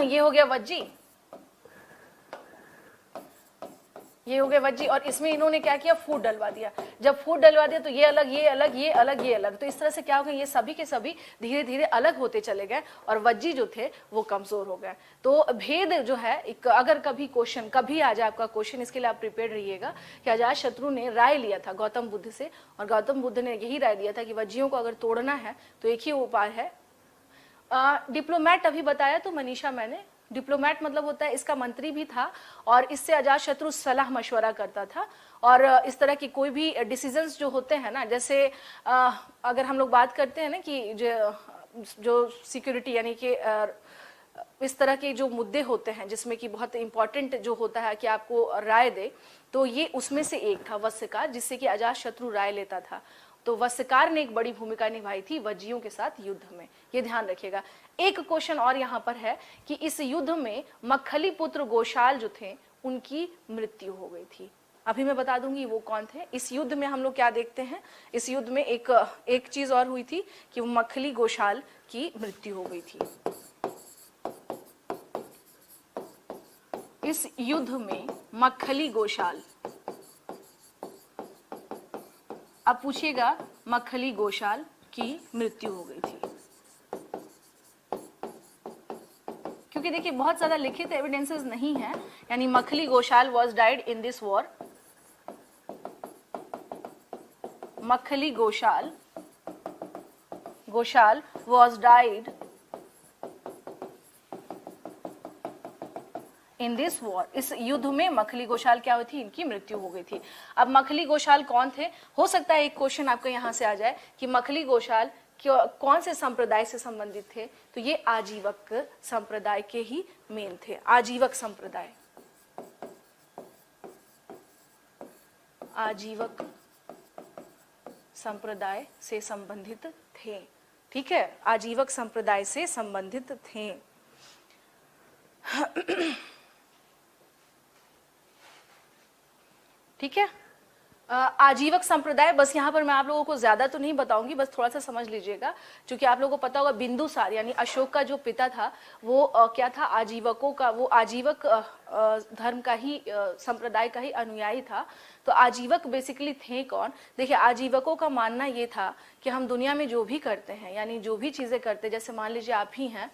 ये हो गया वज्जी, ये हो गया वज्जी, और इसमें इन्होंने क्या किया, फूट डलवा दिया। जब फूट डलवा दिया तो ये अलग, ये अलग, ये अलग, ये अलग, तो इस तरह से क्या हो गया, ये सभी के सभी धीरे धीरे अलग होते चले गए और वज्जी जो थे वो कमजोर हो गए। तो भेद जो है, अगर कभी क्वेश्चन कभी आ जाए आपका क्वेश्चन, इसके लिए आप प्रिपेयर रहिएगा कि अजातशत्रु ने राय लिया था गौतम बुद्ध से, और गौतम बुद्ध ने यही राय दिया था कि वज्जियों को अगर तोड़ना है तो एक ही उपाय है। डिप्लोमैट अभी बताया तो मनीषा मैंने, डिप्लोमैट मतलब होता है, इसका मंत्री भी था और इससे अजातशत्रु सलाह मशवरा करता था, और इस तरह की कोई भी डिसीजंस जो होते हैं ना, जैसे अगर हम लोग बात करते हैं ना कि जो सिक्योरिटी यानी कि इस तरह के जो मुद्दे होते हैं जिसमें कि बहुत इंपॉर्टेंट जो होता है कि आपको राय दे, तो ये उसमें से एक था वस्त्रकार, जिससे कि अजातशत्रु राय लेता था। तो वस्त्रकार ने एक बड़ी भूमिका निभाई थी वज्जियों के साथ युद्ध में, ये ध्यान रखिएगा। एक क्वेश्चन और यहाँ पर है कि इस युद्ध में मक्खली पुत्र गोशाल जो थे उनकी मृत्यु हो गई थी। अभी मैं बता दूंगी वो कौन थे। इस युद्ध में हम लोग क्या देखते हैं, इस युद्ध में एक चीज और हुई थी कि वो मक्खली गोशाल की मृत्यु हो गई थी। इस युद्ध में मक्खली गोशाल, अब पूछिएगा मक्खली गोशाल की मृत्यु हो गई थी, क्योंकि देखिए बहुत ज्यादा लिखित एविडेंसेस नहीं है, यानी Makkhali Goshal was died in this war, Makkhali Goshal was died in this war, इस युद्ध में मक्खली गोशाल क्या हुई थी, इनकी मृत्यु हो गई थी। अब मक्खली गोशाल कौन थे, हो सकता है एक क्वेश्चन आपको यहां से आ जाए कि मक्खली गोशाल कौन से संप्रदाय से संबंधित थे, तो ये आजीवक संप्रदाय के ही मेन थे, आजीवक संप्रदाय, आजीवक संप्रदाय से संबंधित थे। ठीक है, आजीवक संप्रदाय से संबंधित थे। ठीक है, आजीवक संप्रदाय, बस यहाँ पर मैं आप लोगों को ज्यादा तो नहीं बताऊंगी, बस थोड़ा सा समझ लीजिएगा, क्योंकि आप लोगों को पता होगा बिंदुसार यानी अशोक का जो पिता था वो क्या था, आजीवकों का, वो आजीवक धर्म का ही संप्रदाय का ही अनुयायी था। तो आजीवक बेसिकली थे कौन, देखिए आजीवकों का मानना ये था कि हम दुनिया में जो भी करते हैं, यानी जो भी चीजें करते हैं, जैसे मान लीजिए आप ही हैं,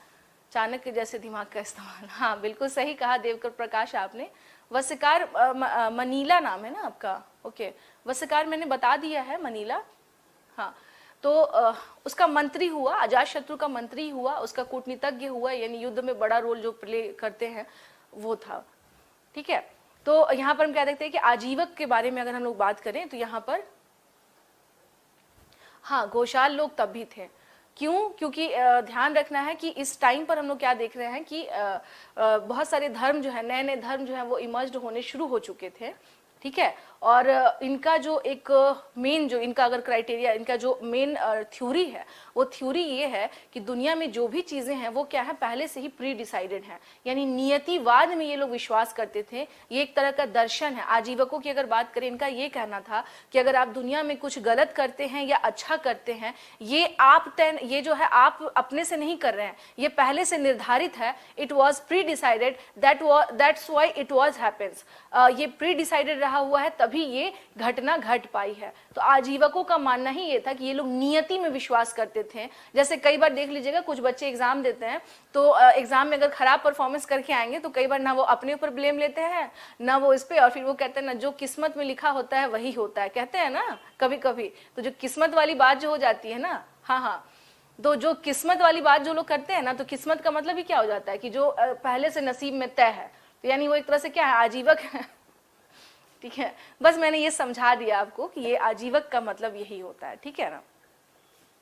चाणक्य जैसे दिमाग का इस्तेमाल, हाँ बिल्कुल सही कहा देवकर प्रकाश आपने। वस्त्रकार मनीला नाम है ना आपका, ओके, वस्त्रकार मैंने बता दिया है मनीला, हाँ। तो उसका मंत्री हुआ, अजातशत्रु का मंत्री हुआ, उसका कूटनीतिज्ञ हुआ, यानी युद्ध में बड़ा रोल जो प्ले करते हैं वो था। ठीक है, तो यहाँ पर हम क्या देखते हैं कि आजीवक के बारे में अगर हम लोग बात करें तो यहाँ पर हाँ गोशाल लोग तब भी थे, क्यों, क्योंकि ध्यान रखना है कि इस टाइम पर हम लोग क्या देख रहे हैं कि बहुत सारे धर्म जो है, नए नए धर्म जो है वो इमर्ज्ड होने शुरू हो चुके थे। ठीक है, और इनका जो एक मेन, जो इनका अगर क्राइटेरिया, इनका जो मेन थ्योरी है, वो थ्योरी ये है कि दुनिया में जो भी चीजें हैं वो क्या है, पहले से ही प्री डिसाइडेड है, यानी नियतिवाद में ये लोग विश्वास करते थे। ये एक तरह का दर्शन है। आजीवकों की अगर बात करें, इनका ये कहना था कि अगर आप दुनिया में कुछ गलत करते हैं या अच्छा करते हैं, ये जो है आप अपने से नहीं कर रहे हैं, ये पहले से निर्धारित है, it was pre decided, that's why it was happens, ये प्री डिसाइडेड रहा हुआ है, तभी ये घटना घट पाई है। तो आजीवकों का मानना ही ये था कि ये लोग नियति में विश्वास करते थे। जैसे कई बार देख लीजिएगा, कुछ बच्चे एग्जाम देते हैं तो एग्जाम में अगर खराब परफॉर्मेंस करके आएंगे तो कई बार ना वो अपने ऊपर ब्लेम लेते हैं ना वो इस पे, और फिर वो कहते हैं ना जो किस्मत में लिखा होता है वही होता है, कहते हैं ना कभी कभी। तो जो किस्मत वाली बात जो हो जाती है ना, हाँ, तो जो किस्मत वाली बात जो लोग करते हैं ना, तो किस्मत का मतलब ही क्या हो जाता है कि जो पहले से नसीब में तय है, तो यानी वो एक तरह से क्या है, आजीवक है। ठीक है, बस मैंने ये समझा दिया आपको कि ये आजीवक का मतलब यही होता है। ठीक है ना,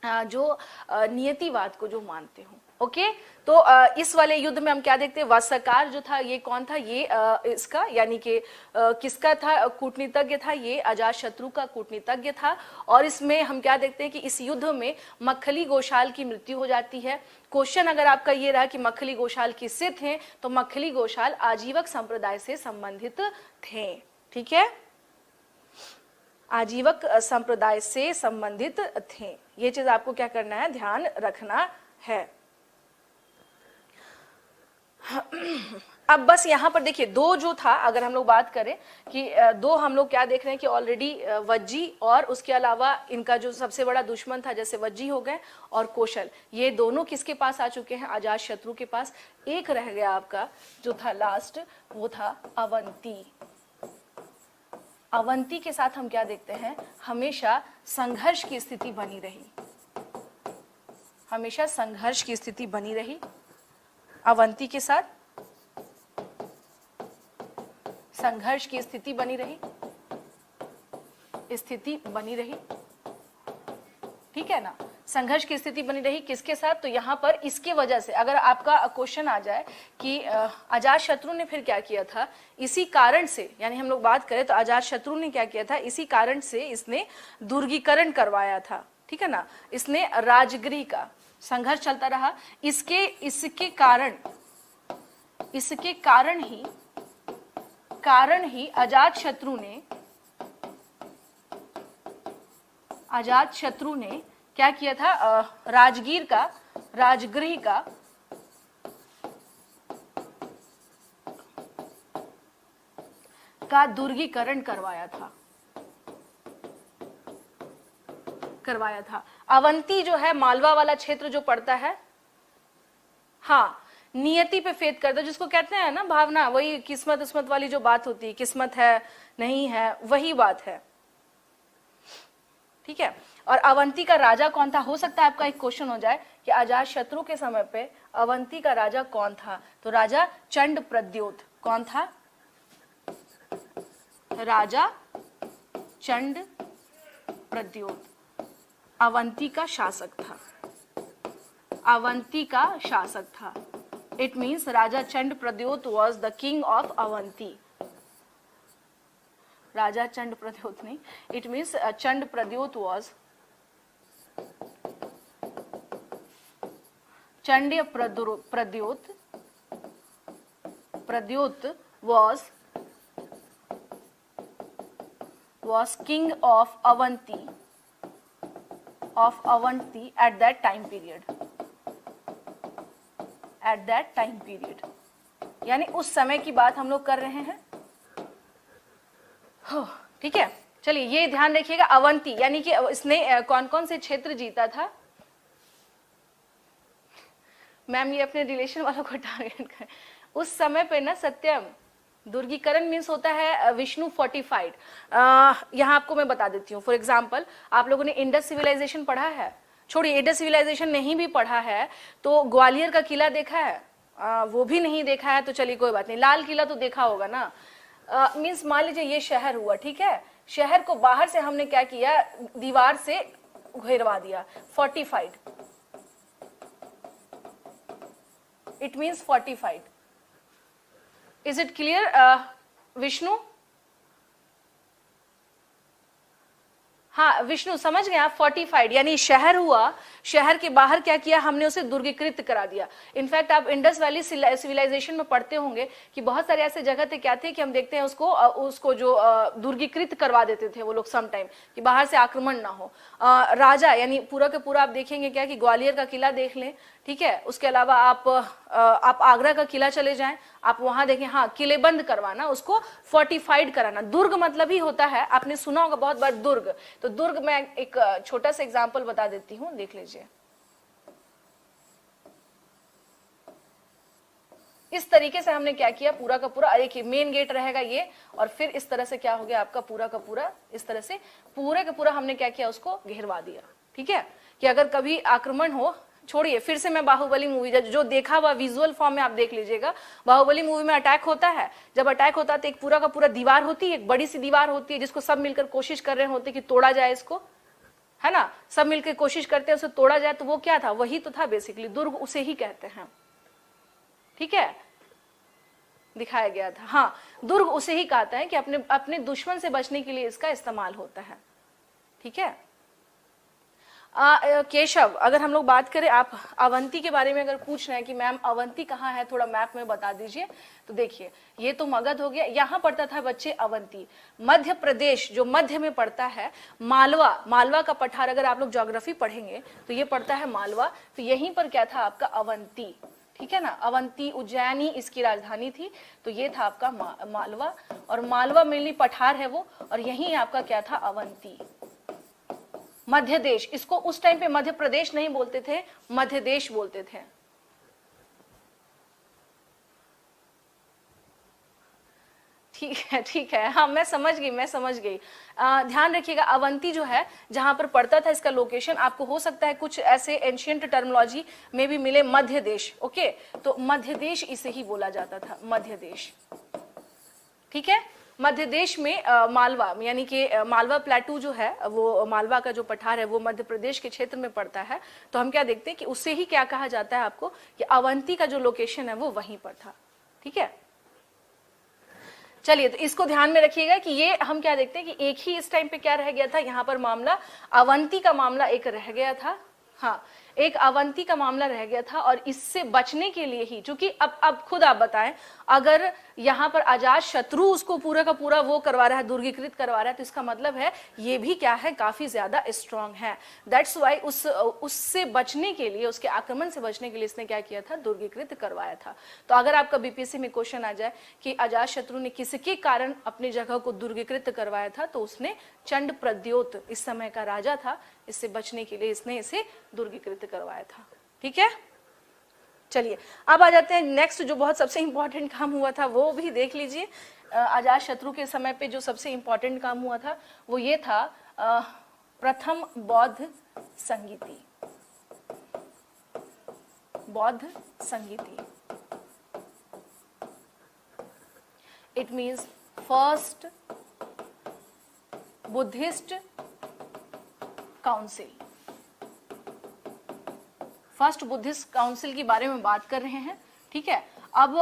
जो नियतिवाद को जो मानते हो। ओके, तो इस वाले युद्ध में हम क्या देखते हैं, वासकार जो था ये कौन था, ये इसका यानी कि किसका था, कूटनीतिज्ञ था, ये अजातशत्रु का कूटनीतिज्ञ था। और इसमें हम क्या देखते हैं कि इस युद्ध में मक्खली गोशाल की मृत्यु हो जाती है। क्वेश्चन अगर आपका ये रहा कि मक्खली गोशाल किससे थे, तो मक्खली गोशाल आजीवक संप्रदाय से संबंधित थे। ठीक है, आजीवक संप्रदाय से संबंधित थे। ये चीज आपको क्या करना है, ध्यान रखना है। अब बस यहाँ पर देखिए दो जो था, अगर हम लोग बात करें कि दो हम लोग क्या देख रहे हैं कि ऑलरेडी वज्जी और उसके अलावा इनका जो सबसे बड़ा दुश्मन था जैसे वज्जी हो गए और कौशल, ये दोनों किसके पास आ चुके हैं, अजातशत्रु के पास। एक रह गया आपका जो था लास्ट, वो था अवंती। अवंती के साथ हम क्या देखते हैं, हमेशा संघर्ष की स्थिति बनी रही, हमेशा संघर्ष की स्थिति बनी रही। अवंती के साथ संघर्ष की स्थिति बनी रही, स्थिति बनी रही। ठीक है ना, संघर्ष की स्थिति बनी रही किसके साथ, तो यहाँ पर इसके वजह से अगर आपका क्वेश्चन आ जाए कि अजातशत्रु ने फिर क्या किया था, इसी कारण से, यानी हम लोग बात करें तो अजातशत्रु ने क्या किया था, इसी कारण से इसने दुर्गीकरण करवाया था। ठीक है ना, इसने राजगृह का संघर्ष चलता रहा, इसके कारण ही अजातशत्रु ने क्या किया था, राजगृह का दुर्गीकरण करवाया था। अवंती जो है मालवा वाला क्षेत्र जो पड़ता है, हाँ, नियति पे फेद करता है, जिसको कहते हैं ना भावना, वही किस्मत वाली जो बात होती है, किस्मत है नहीं है, वही बात है। ठीक है, और अवंती का राजा कौन था, हो सकता है आपका एक क्वेश्चन हो जाए कि अजातशत्रु के समय पे अवंती का राजा कौन था, तो राजा चंड प्रद्योत। कौन था, राजा चंड प्रद्योत अवंती का शासक था। It means Raja Chanda Pradyota was the king of Avanti. Raja Chanda Pradyota नहीं, it means Chanda Pradyota was Chanda Pradyota was king of Avanti at that time period। यानी उस समय की बात हम लोग कर रहे हैं। ठीक है, चलिए ये ध्यान रखिएगा। अवंती यानी कि इसने कौन कौन से क्षेत्र जीता था, मैम ये अपने रिलेशन वालों को टारगेट कर, उस समय पे ना सत्यम, दुर्गीकरण मीन्स होता है विष्णु फोर्टिफाइड। यहाँ आपको मैं बता देती हूँ, फॉर एग्जाम्पल आप लोगों ने इंडस सिविलाइजेशन पढ़ा है, छोड़िए इंडस सिविलाइजेशन नहीं भी पढ़ा है तो ग्वालियर का किला देखा है, वो भी नहीं देखा है तो चलिए कोई बात नहीं, लाल किला तो देखा होगा ना। मीन्स मान लीजिए ये शहर हुआ, ठीक है, शहर को बाहर से हमने क्या किया, दीवार से घेरवा दिया, fortified, it means fortified. Is it clear Vishnu? हाँ विष्णु समझ गए आप, फोर्टिफाइड यानी शहर हुआ, शहर के बाहर क्या किया हमने, उसे दुर्गीकृत करा दिया। इनफैक्ट आप इंडस वैली सिविलाइजेशन में पढ़ते होंगे कि बहुत सारे ऐसे जगह थे क्या थे कि हम देखते हैं उसको जो दुर्गीकृत करवा देते थे वो लोग सम टाइम, कि बाहर से आक्रमण ना हो। राजा यानी पूरा के पूरा आप देखेंगे क्या कि ग्वालियर का किला देख लें, ठीक है, उसके अलावा आप आगरा का किला चले जाएं, आप वहां देखें, हाँ किलेबंद करवाना, उसको फोर्टिफाइड कराना। दुर्ग मतलब ही होता है, आपने सुना होगा बहुत बार दुर्ग, तो दुर्ग मैं एक छोटा सा एग्जांपल बता देती हूँ, देख लीजिए। इस तरीके से हमने क्या किया, पूरा का पूरा, एक मेन गेट रहेगा ये, और फिर इस तरह से क्या हो गया आपका पूरा का पूरा, इस तरह से पूरे का पूरा हमने क्या किया, उसको घेरवा दिया। ठीक है, कि अगर कभी आक्रमण हो, छोड़िए फिर से मैं बाहुबली मूवी जो देखा हुआ विजुअल फॉर्म में आप देख लीजिएगा, बाहुबली मूवी में अटैक होता है, जब अटैक होता है तो एक पूरा का पूरा दीवार होती है, एक बड़ी सी दीवार होती है जिसको सब मिलकर कोशिश कर रहे होते कि तोड़ा जाए इसको, है ना, सब मिलकर कोशिश करते हैं उसे तोड़ा जाए, तो वो क्या था, वही तो था बेसिकली, दुर्ग उसे ही कहते हैं। ठीक है, दिखाया गया था, हाँ, दुर्ग उसे ही कहता है कि अपने अपने दुश्मन से बचने के लिए इसका इस्तेमाल होता है। ठीक है, केशव, अगर हम लोग बात करें, आप अवंती के बारे में अगर पूछ रहे हैं कि मैम अवंती कहाँ है, थोड़ा मैप में बता दीजिए, तो देखिए ये तो मगध हो गया, यहाँ पड़ता था बच्चे अवंती। मध्य प्रदेश जो मध्य में पड़ता है, मालवा, मालवा का पठार, अगर आप लोग ज्योग्राफी पढ़ेंगे तो ये पड़ता है मालवा, तो यहीं पर क्या था आपका, अवंती। ठीक है ना, अवंती उज्जैनी इसकी राजधानी थी, तो ये था आपका मालवा, और मालवा मेनली पठार है वो, और यही आपका क्या था, अवंती। मध्य देश, इसको उस टाइम पे मध्य प्रदेश नहीं बोलते थे, मध्य देश बोलते थे। ठीक है, हाँ मैं समझ गई। ध्यान रखिएगा, अवंती जो है जहां पर पड़ता था, इसका लोकेशन आपको हो सकता है कुछ ऐसे एंशियंट टर्मिनोलॉजी में भी मिले, मध्य देश। ओके, तो मध्य देश इसे ही बोला जाता था, मध्य देश। ठीक है, मध्य देश में मालवा, यानी कि मालवा प्लेटू जो है, वो मालवा का जो पठार है वो मध्य प्रदेश के क्षेत्र में पड़ता है, तो हम क्या देखते हैं कि उससे ही क्या कहा जाता है आपको, कि अवंती का जो लोकेशन है वो वहीं पर था। ठीक है, चलिए, तो इसको ध्यान में रखिएगा कि ये हम क्या देखते हैं कि एक ही इस टाइम पे क्या रह गया था, यहाँ पर मामला अवंती का मामला एक रह गया था। हाँ, एक अवंती का मामला रह गया था, और इससे बचने के लिए ही, चूंकि अब खुद आप बताएं, अगर यहाँ पर अजात शत्रु उसको पूरा का पूरा वो करवा रहा है, दुर्गीकृत करवा रहा है, तो इसका मतलब है ये भी क्या है, काफी ज्यादा स्ट्रांग है। दैट्स वाई उससे बचने के लिए, उसके आक्रमण से बचने के लिए इसने क्या किया था, दुर्गीकृत करवाया था। तो अगर आपका बीपीएससी में क्वेश्चन आ जाए कि अजात शत्रु ने किसके कारण अपनी जगह को दुर्गीकृत करवाया था, तो उसने चंड प्रद्योत, इस समय का राजा था, इससे बचने के लिए इसने इसे दुर्गीकृत करवाया था। ठीक है, चलिए अब आ जाते हैं नेक्स्ट, जो बहुत सबसे इंपॉर्टेंट काम हुआ था वो भी देख लीजिए। अजात शत्रु के समय पे जो सबसे इंपॉर्टेंट काम हुआ था वो ये था, प्रथम बौद्ध संगीति। बौद्ध संगीति, it means first Buddhist council. First Buddhist council के बारे में बात कर रहे हैं। ठीक है, अब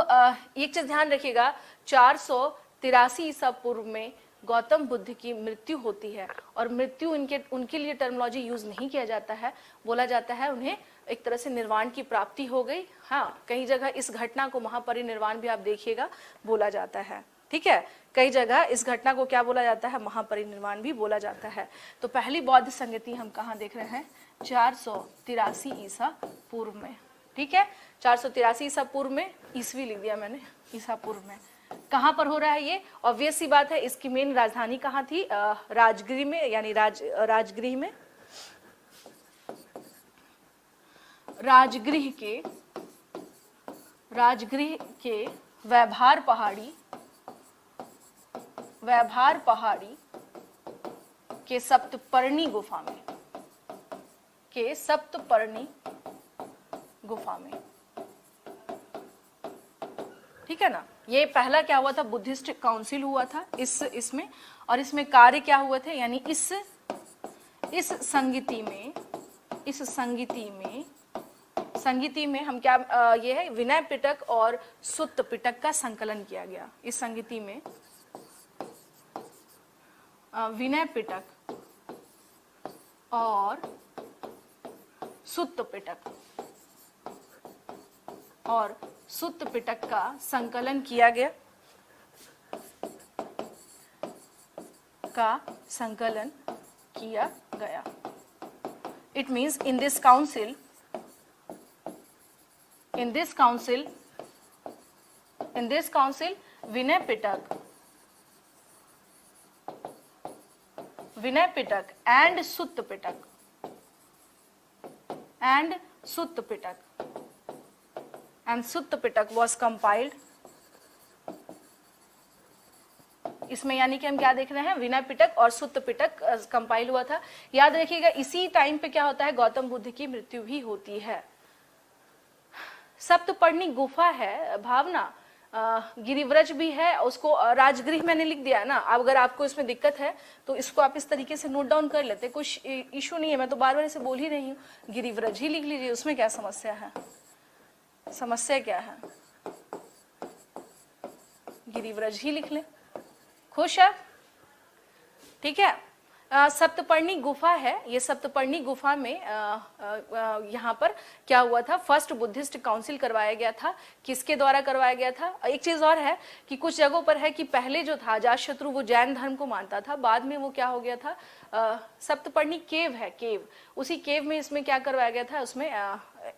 एक चीज ध्यान रखिएगा, 483 ईसा पूर्व में गौतम बुद्ध की मृत्यु होती है, और मृत्यु उनके लिए टर्मिनोलॉजी यूज नहीं किया जाता है, बोला जाता है उन्हें एक तरह से निर्वाण की प्राप्ति हो गई। हाँ, कई जगह इस घटना को महापरिनिर्वाण भी आप देखिएगा बोला जाता है। ठीक है, कई जगह इस घटना को क्या बोला जाता है, महापरिनिर्वाण भी बोला जाता है। तो पहली बौद्ध संगति हम कहाँ देख रहे हैं, 483 ईसा पूर्व में। ठीक है, 483 ईसा पूर्व में, ईस्वी लिख दिया मैंने, ईसा पूर्व में कहाँ पर हो रहा है ये, ऑब्वियस सी बात है। इसकी मेन राजधानी कहाँ थी, राजगृह में, यानी राजगृह में, राजगृह के वैभार पहाड़ी के सप्तपर्णी गुफा में, ठीक है ना। ये पहला क्या हुआ था, बुद्धिस्ट काउंसिल हुआ था इसमें, और इसमें कार्य क्या हुए थे, यानी इस संगीति में हम क्या, ये है विनय पिटक और सुत्त पिटक का संकलन किया गया। इस संगीति में विनय पिटक और सुत्त पिटक का संकलन किया गया। It means in this council Vinaya Pitaka and Sutta Pitaka was compiled। इसमें यानी कि हम क्या देख रहे हैं, विनय पिटक और सुत्त पिटक कंपाइल हुआ था। याद रखिएगा इसी टाइम पे क्या होता है, गौतम बुद्ध की मृत्यु भी होती है। सप्तपर्णी गुफा है भावना, गिरिव्रज भी है, उसको राजगृह मैंने लिख दिया है ना। अब अगर आपको इसमें दिक्कत है तो इसको आप इस तरीके से नोट डाउन कर लेते, कुछ इशू नहीं है, मैं तो बार बार इसे बोल ही रही हूँ, गिरिव्रज ही लिख लीजिए, उसमें क्या समस्या है, समस्या क्या है, गिरिव्रज ही लिख लें, खुश है, ठीक है। सप्तपर्णी गुफा है, ये सप्तपर्णी गुफा में यहाँ पर क्या हुआ था, फर्स्ट बुद्धिस्ट काउंसिल करवाया गया था। किसके द्वारा करवाया गया था? एक चीज और है कि कुछ जगहों पर है कि पहले जो था अजातशत्रु वो जैन धर्म को मानता था, बाद में वो क्या हो गया था, सप्तपर्णी केव है, केव, उसी केव में इसमें क्या करवाया गया था, उसमें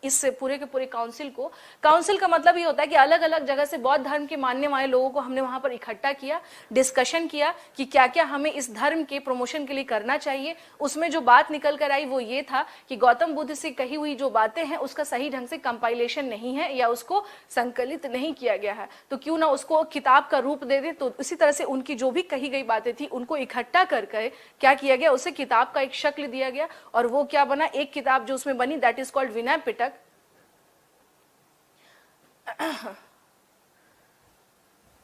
इस पूरे के पूरे काउंसिल को, काउंसिल का मतलब ये होता है कि अलग अलग जगह से बौद्ध धर्म के मानने वाले लोगों को हमने वहां पर इकट्ठा किया, डिस्कशन किया कि क्या क्या हमें इस धर्म के प्रमोशन के लिए करना चाहिए। उसमें जो बात निकल कर आई वो ये था कि गौतम बुद्ध से कही हुई जो बातें हैं उसका सही ढंग से कंपाइलेशन नहीं है या उसको संकलित नहीं किया गया है, तो क्यों ना उसको किताब का रूप दे दे। तो इसी तरह से उनकी जो भी कही गई बातें थी उनको इकट्ठा करके क्या किया गया, उसे किताब का एक शक्ल दिया गया, और वो क्या बना, एक किताब जो उसमें बनी, that is called Vinaya Pitaka.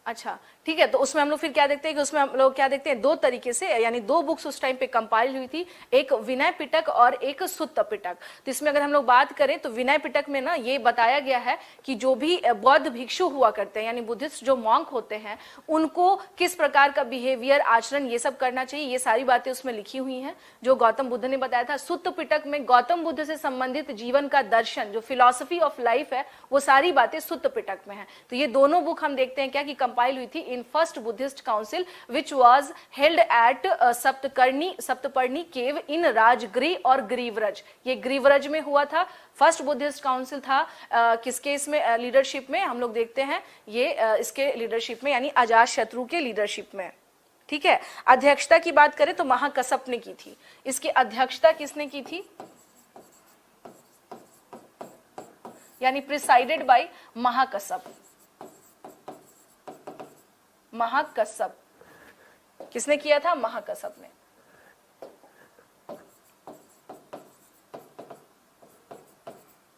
अच्छा ठीक है, तो उसमें हम लोग फिर क्या देखते हैं कि उसमें हम लोग क्या देखते हैं, दो तरीके से, यानी दो बुक्स उस टाइम पे कंपाइल हुई थी, एक विनय पिटक और एक सुत्त पिटक। तो इसमें अगर हम लोग बात करें तो विनय पिटक में ना ये बताया गया है कि जो भी बौद्ध भिक्षु हुआ करते हैं, यानी बुद्धिस्ट जो मॉन्क होते हैं, उनको किस प्रकार का बिहेवियर, आचरण, ये सब करना चाहिए, ये सारी बातें उसमें लिखी हुई हैं जो गौतम बुद्ध ने बताया था। सुत्त पिटक में गौतम बुद्ध से संबंधित जीवन का दर्शन, जो फिलॉसफी ऑफ लाइफ है, वो सारी बातें सुत्त पिटक में है। तो ये दोनों बुक हम देखते हैं क्या कि कंपाइल हुई थी in first Buddhist council which was held at Saptaparni cave in Rajgriha और गिरिव्रज। ये गिरिव्रज में हुआ था, फर्स्ट बुद्धिस्ट काउंसिल था। किसके इसमें लीडरशिप में हम लोग देखते हैं, ये इसके लीडरशिप में, यानी अजातशत्रु के लीडरशिप में, ठीक है। अध्यक्षता की बात करें तो महाकसप ने की थी। इसकी अध्यक्षता किसने की थी, यानी प्रिसाइडेड बाय महाकसप। महाकसप किसने किया था, महाकसप ने।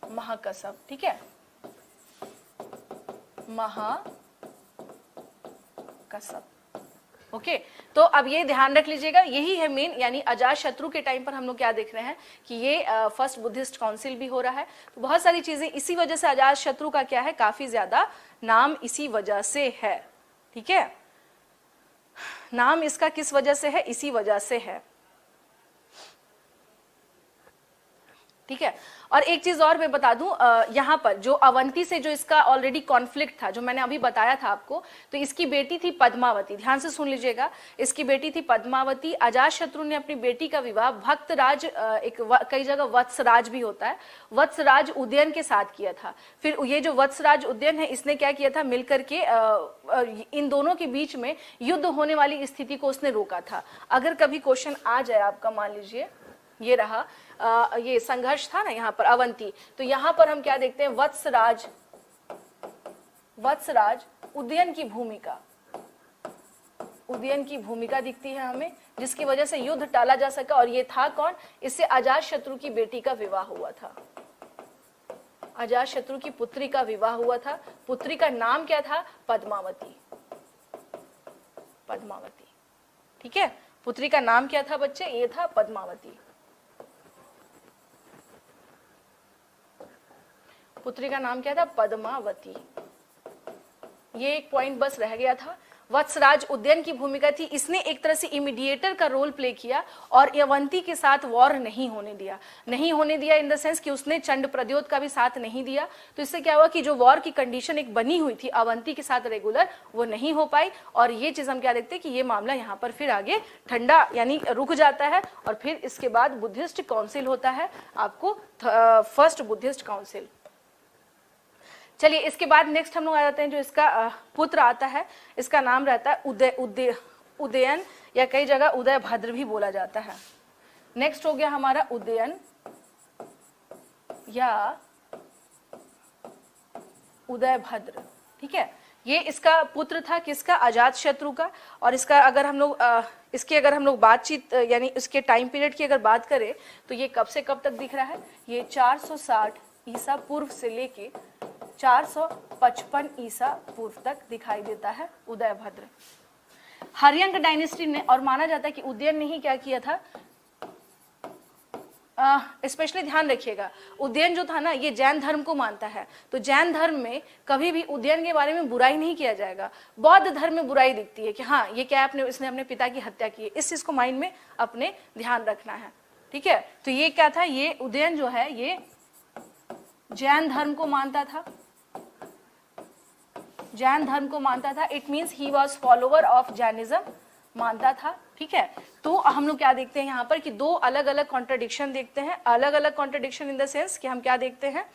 महाकसप, ठीक है, महाकसप, ओके। तो अब ये ध्यान रख लीजिएगा, यही है मेन, यानी अजातशत्रु के टाइम पर हम लोग क्या देख रहे हैं कि ये फर्स्ट बुद्धिस्ट काउंसिल भी हो रहा है। तो बहुत सारी चीजें इसी वजह से अजातशत्रु का क्या है, काफी ज्यादा नाम इसी वजह से है, ठीक है। नाम इसका किस वजह से है, इसी वजह से है, ठीक है। और एक चीज और मैं बता दूं, यहाँ पर जो अवंती से जो इसका ऑलरेडी कॉन्फ्लिक्ट था, जो मैंने अभी बताया था आपको, तो इसकी बेटी थी पद्मावती, ध्यान से सुन लीजिएगा, इसकी बेटी थी पद्मावती। अजातशत्रु ने अपनी बेटी का विवाह भक्तराज, कई जगह वत्सराज भी होता है, वत्सराज उदयन के साथ किया था। फिर ये जो वत्सराज उदयन है, इसने क्या किया था, मिलकर के इन दोनों के बीच में युद्ध होने वाली स्थिति को उसने रोका था। अगर कभी क्वेश्चन आ जाए आपका, मान लीजिए ये रहा, ये संघर्ष था ना यहाँ पर अवंती, तो यहाँ पर हम क्या देखते हैं, वत्सराज उदयन की भूमिका दिखती है हमें, जिसकी वजह से युद्ध टाला जा सका। और ये था कौन, इससे अजातशत्रु की बेटी का विवाह हुआ था, अजातशत्रु की पुत्री का विवाह हुआ था। पुत्री का नाम क्या था, पद्मावती, ठीक है। पुत्री का नाम क्या था बच्चे, ये था पद्मावती। पुत्री का नाम क्या था, पद्मावती। ये एक पॉइंट बस रह गया था। वत्सराज उदयन की भूमिका थी, इसने एक तरह से इमीडिएटर का रोल प्ले किया और अवंती के साथ वॉर नहीं होने दिया इन द सेंस कि उसने चंड प्रद्योत का भी साथ नहीं दिया। तो इससे क्या हुआ कि जो वॉर की कंडीशन एक बनी हुई थी अवंती के साथ रेगुलर, वो नहीं हो पाई। और ये चीज हम क्या देखते हैं कि ये मामला यहाँ पर फिर आगे ठंडा यानी रुक जाता है, और फिर इसके बाद बुद्धिस्ट काउंसिल होता है आपको, फर्स्ट बुद्धिस्ट काउंसिल। चलिए इसके बाद नेक्स्ट हम लोग आ जाते हैं, जो इसका पुत्र आता है, इसका नाम रहता है उदयन, या कई जगह उदय भद्र भी बोला जाता है। नेक्स्ट हो गया हमारा उदयन या उदय भद्र, ठीक है। ये इसका पुत्र था किसका, अजातशत्रु का। और इसका अगर हम लोग इसकी अगर हम लोग बातचीत यानी इसके टाइम पीरियड की अगर बात करें तो ये कब से कब तक दिख रहा है, ये 460 ईसा पूर्व से लेके 455 ईसा पूर्व तक दिखाई देता है उदयभद्र। हर्यंक डायनेस्टी ने, और माना जाता है कि उदयन ने ही क्या किया था, स्पेशली ध्यान रखिएगा, उदयन जो था ना ये जैन धर्म को मानता है, तो जैन धर्म में कभी भी उदयन के बारे में बुराई नहीं किया जाएगा। बौद्ध धर्म में बुराई दिखती है कि हाँ ये क्या है, इसने अपने पिता की हत्या की है। इस चीज को माइंड में अपने ध्यान रखना है, ठीक है। तो ये क्या था, ये उदयन जो है ये जैन धर्म को मानता था, जैन धर्म को मानता था। It means he was follower of Jainism मानता था, ठीक है। तो हम लोग क्या देखते हैं यहाँ पर कि दो अलग अलग कॉन्ट्रडिक्शन देखते हैं, अलग अलग कॉन्ट्रडिक्शन इन द सेंस कि हम क्या देखते हैं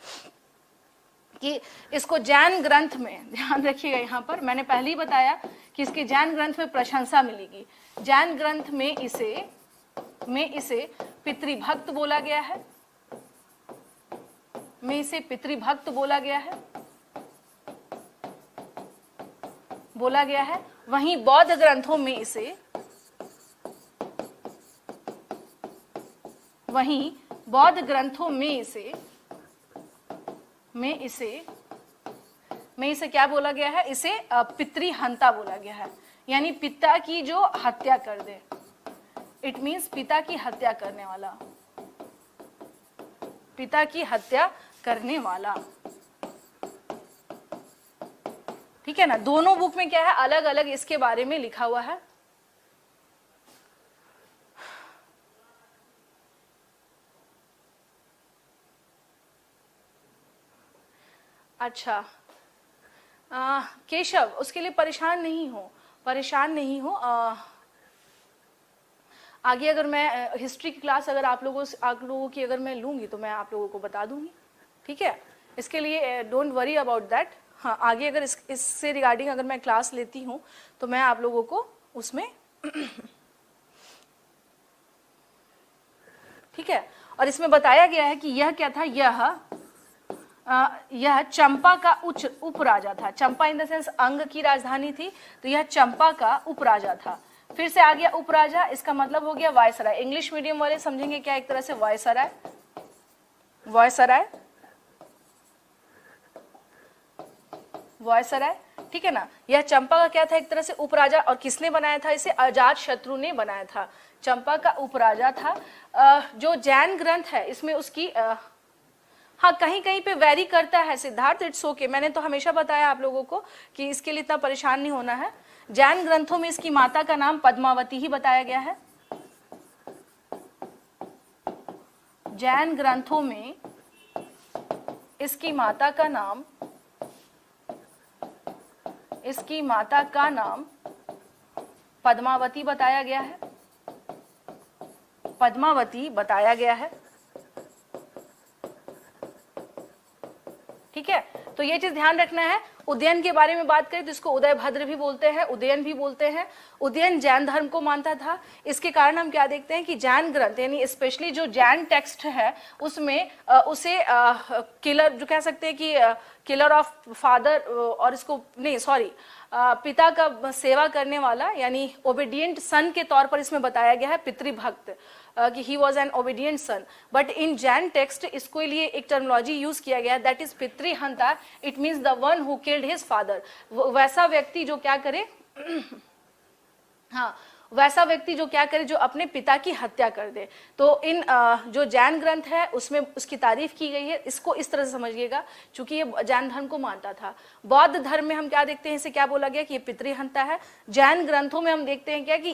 कि इसको जैन ग्रंथ में, ध्यान रखिएगा यहाँ पर मैंने पहले ही बताया कि इसके जैन ग्रंथ में प्रशंसा मिलेगी। जैन ग्रंथ में इसे पितृभक्त बोला गया है, इसे पितृभक्त बोला गया है, वहीं बौद्ध ग्रंथों में इसे, इसे क्या बोला गया है, इसे पितृहंता बोला गया है, यानी पिता की जो हत्या कर दे। इट मीन्स पिता की हत्या करने वाला, पिता की हत्या करने वाला, ठीक है ना। दोनों बुक में क्या है, अलग अलग इसके बारे में लिखा हुआ है। अच्छा केशव, उसके लिए परेशान नहीं हो। आगे अगर मैं हिस्ट्री की क्लास अगर आप लोगों की अगर मैं लूंगी तो मैं आप लोगों को बता दूंगी, ठीक है। इसके लिए डोंट वरी अबाउट दैट। हाँ, आगे अगर इससे रिगार्डिंग अगर मैं क्लास लेती हूँ तो मैं आप लोगों को उसमें ठीक है। और इसमें बताया गया है कि यह क्या था, यह चंपा का उपराजा था। चंपा इन द सेंस अंग की राजधानी थी, तो यह चंपा का उपराजा था। फिर से आ गया उपराजा, इसका मतलब हो गया वायसराय। इंग्लिश मीडियम वाले समझेंगे क्या, एक तरह से वायसराय, ठीक है ना। यह चंपा का क्या था, एक तरह से उपराजा, और किसने बनाया था इसे, अजात शत्रु ने बनाया था। चंपा का उपराजा था। जो जैन ग्रंथ है इसमें उसकी हाँ कहीं कहीं पे वेरी करता है सिद्धार्थ, इट्स ओके। मैंने तो हमेशा बताया आप लोगों को कि इसके लिए इतना परेशान नहीं होना है। जैन ग्रंथों में इसकी माता का नाम पद्मावती ही बताया गया है। जैन ग्रंथों में इसकी माता का नाम पद्मावती बताया गया है, ठीक है। तो ये चीज ध्यान रखना है। उदयन के बारे में बात करें तो इसको उदयभद्र भी बोलते हैं, उदयन भी बोलते हैं। उदयन जैन धर्म को मानता था। इसके कारण हम क्या देखते हैं कि जैन ग्रंथ यानी स्पेशली जो जैन टेक्स्ट है उसमें उसे किलर जो कह सकते हैं कि किलर ऑफ फादर, और इसको नहीं सॉरी पिता का सेवा करने वाला यानी ओबीडियंट सन के तौर पर इसमें बताया गया है, पितृभक्त, कि he was an obedient son. But in Jain text इसको लिए एक टर्मिनोलॉजी यूज किया गया, दैट इज पितृहंता। It means the one who killed his father. वैसा व्यक्ति जो क्या करे हाँ वैसा व्यक्ति जो क्या करे, जो अपने पिता की हत्या कर दे। तो इन जो जैन ग्रंथ है उसमें उसकी तारीफ की गई है। इसको इस तरह से समझिएगा, चूंकि ये जैन धर्म को मानता था। बौद्ध धर्म में हम क्या देखते हैं, इसे क्या बोला गया कि ये पितृहंता है। जैन ग्रंथों में हम देखते हैं क्या कि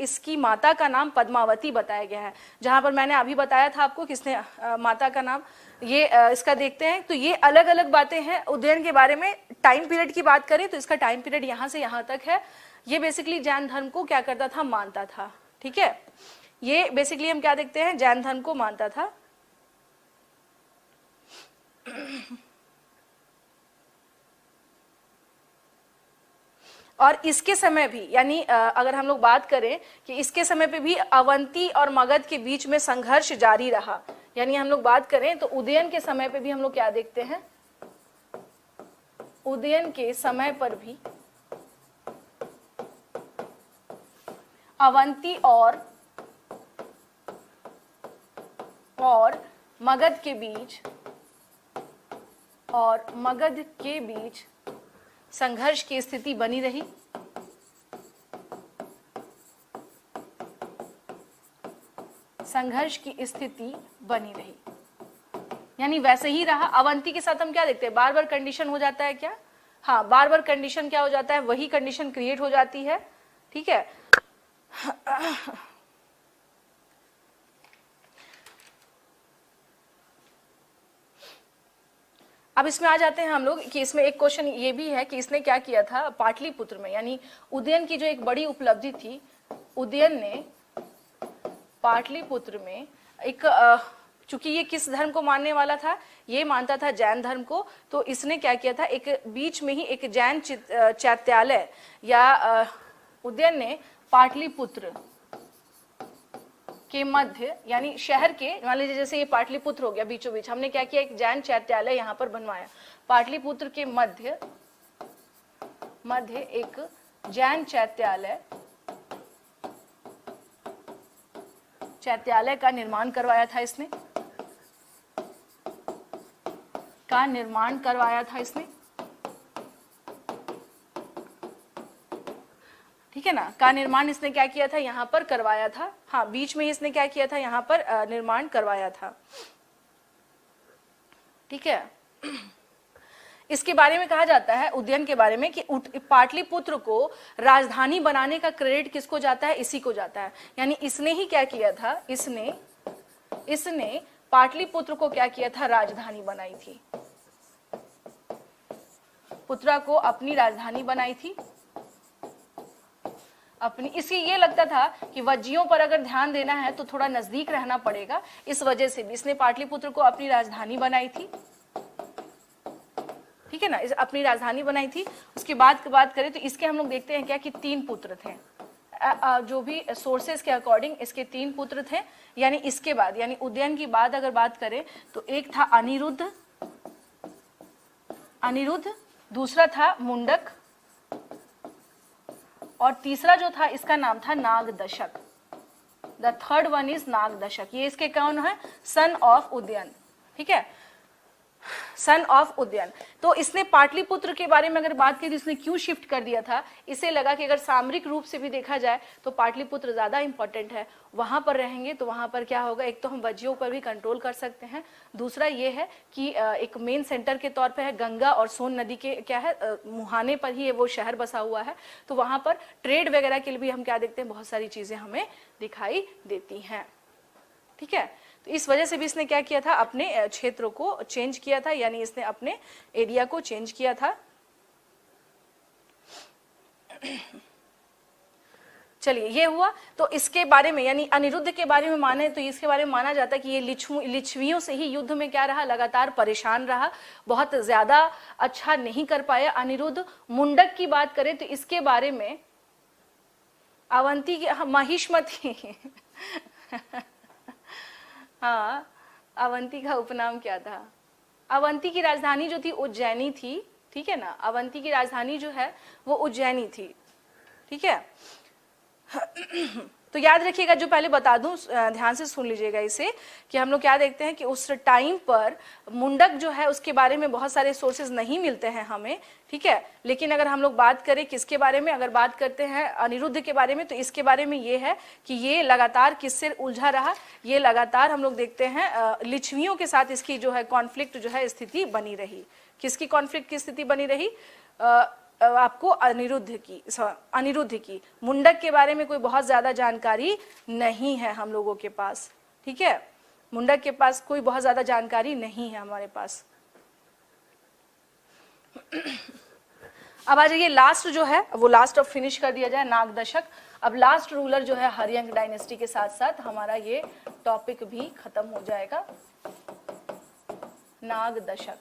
इसकी माता का नाम पद्मावती बताया गया है। जहां पर मैंने अभी बताया था आपको किसने माता का नाम, ये इसका देखते हैं। तो ये अलग अलग बातें हैं उदयन के बारे में। टाइम पीरियड की बात करें तो इसका टाइम पीरियड यहाँ से यहाँ तक है। ये बेसिकली जैन धर्म को क्या करता था, मानता था, ठीक है। ये बेसिकली हम क्या देखते हैं, जैन धर्म को मानता था। और इसके समय भी यानी अगर हम लोग बात करें कि इसके समय पे भी अवंती और मगध के बीच में संघर्ष जारी रहा। यानी हम लोग बात करें तो उदयन के समय पे भी हम लोग क्या देखते हैं, उदयन के समय पर भी अवंती और मगध के बीच और मगध के बीच संघर्ष की स्थिति बनी रही। संघर्ष की स्थिति बनी रही, यानी वैसे ही रहा। अवंती के साथ हम क्या देखते हैं, बार बार कंडीशन हो जाता है क्या, हाँ बार बार कंडीशन क्या हो जाता है, वही कंडीशन क्रिएट हो जाती है, ठीक है। अब इसमें आ जाते हैं हम लोग कि इसमें एक क्वेश्चन ये भी है कि इसने क्या किया था पाटलिपुत्र में, यानी उदयन की जो एक बड़ी उपलब्धि थी, उदयन ने पाटलिपुत्र में एक चूंकि ये किस धर्म को मानने वाला था, ये मानता था जैन धर्म को, तो इसने क्या किया था, एक बीच में ही एक जैन चैत्यालय या उदयन ने पाटलिपुत्र के मध्य, यानी शहर के, मान लीजिए जैसे ये पाटलिपुत्र हो गया बीचों बीच, हमने क्या किया, एक जैन चैत्यालय यहाँ पर बनवाया। पाटलिपुत्र के मध्य एक जैन चैत्यालय का निर्माण करवाया था इसने, ठीक है ना, का निर्माण इसने क्या किया था, यहाँ पर करवाया था। हाँ, बीच में इसने क्या किया था, यहाँ पर निर्माण करवाया था, ठीक है। इसके बारे में कहा जाता है, उदयन के बारे में, कि पाटलिपुत्र को राजधानी बनाने का क्रेडिट किसको जाता है, इसी को जाता है। यानी इसने ही क्या किया था, इसने पाटलिपुत्र को क्या किया था, राजधानी बनाई थी, पुत्रा को अपनी राजधानी बनाई थी अपनी। इसी ये लगता था कि वज्जियों पर अगर ध्यान देना है तो थोड़ा नजदीक रहना पड़ेगा, इस वजह से भी इसने पाटलिपुत्र को अपनी राजधानी बनाई थी, ठीक है ना, अपनी राजधानी बनाई थी। उसके बाद की बात करें तो इसके हम लोग देखते हैं क्या कि 3 पुत्र थे, जो भी सोर्सेस के अकॉर्डिंग इसके 3 पुत्र थे। यानी इसके बाद, यानी उदयन की बाद अगर बात करें तो एक था अनिरुद्ध, दूसरा था मुंडक, और तीसरा जो था इसका नाम था Nagdashak. The third one is Nagdashak. ये इसके कौन है, सन ऑफ उदयन, ठीक है, सन ऑफ उदयन। तो इसने पाटलिपुत्र के बारे में अगर बात की तो इसने क्यों शिफ्ट कर दिया था, इसे लगा कि अगर सामरिक रूप से भी देखा जाए तो पाटलिपुत्र ज्यादा इंपॉर्टेंट है, वहां पर रहेंगे तो वहां पर क्या होगा, एक तो हम वज्जियों पर भी कंट्रोल कर सकते हैं, दूसरा ये है कि एक मेन सेंटर के तौर पर है, गंगा और सोन नदी के क्या है मुहाने पर ही वो शहर बसा हुआ है, तो वहां पर ट्रेड वगैरह के लिए भी हम क्या देखते हैं, बहुत सारी चीजें हमें दिखाई देती हैं, ठीक है। तो इस वजह से भी इसने क्या किया था, अपने क्षेत्र को चेंज किया था, यानी इसने अपने एरिया को चेंज किया था। चलिए ये हुआ। तो इसके बारे में, यानी अनिरुद्ध के बारे में माने तो इसके बारे में माना जाता है कि ये लिच्छवियों से ही युद्ध में क्या रहा, लगातार परेशान रहा, बहुत ज्यादा अच्छा नहीं कर पाया अनिरुद्ध। मुंडक की बात करें तो इसके बारे में अवंती की महिष्मती हाँ, अवंती का उपनाम क्या था, अवंती की राजधानी जो थी उज्जैनी थी, ठीक है ना, अवंती की राजधानी जो है वो उज्जैनी थी, ठीक है। तो याद रखिएगा, जो पहले बता दूं, ध्यान से सुन लीजिएगा इसे, कि हम लोग क्या देखते हैं कि उस टाइम पर मुंडक जो है उसके बारे में बहुत सारे सोर्सेज नहीं मिलते हैं हमें, ठीक है। लेकिन अगर हम लोग बात करें किसके बारे में, अगर बात करते हैं अनिरुद्ध के बारे में, तो इसके बारे में ये है कि ये लगातार किससे उलझा रहा, ये लगातार हम लोग देखते हैं लिच्छवियों के साथ इसकी जो है कॉन्फ्लिक्ट जो है स्थिति बनी रही। किसकी कॉन्फ्लिक्ट की स्थिति बनी रही, आपको अनिरुद्ध की। मुंडक के बारे में कोई बहुत ज्यादा जानकारी नहीं है हम लोगों के पास, ठीक है, मुंडक के पास कोई बहुत ज्यादा जानकारी नहीं है हमारे पास। अब आ जाइए, लास्ट जो है वो लास्ट अब फिनिश कर दिया जाए, नागदशक। अब लास्ट रूलर जो है हर्यंक डायनेस्टी के साथ साथ हमारा ये टॉपिक भी खत्म हो जाएगा, नागदशक।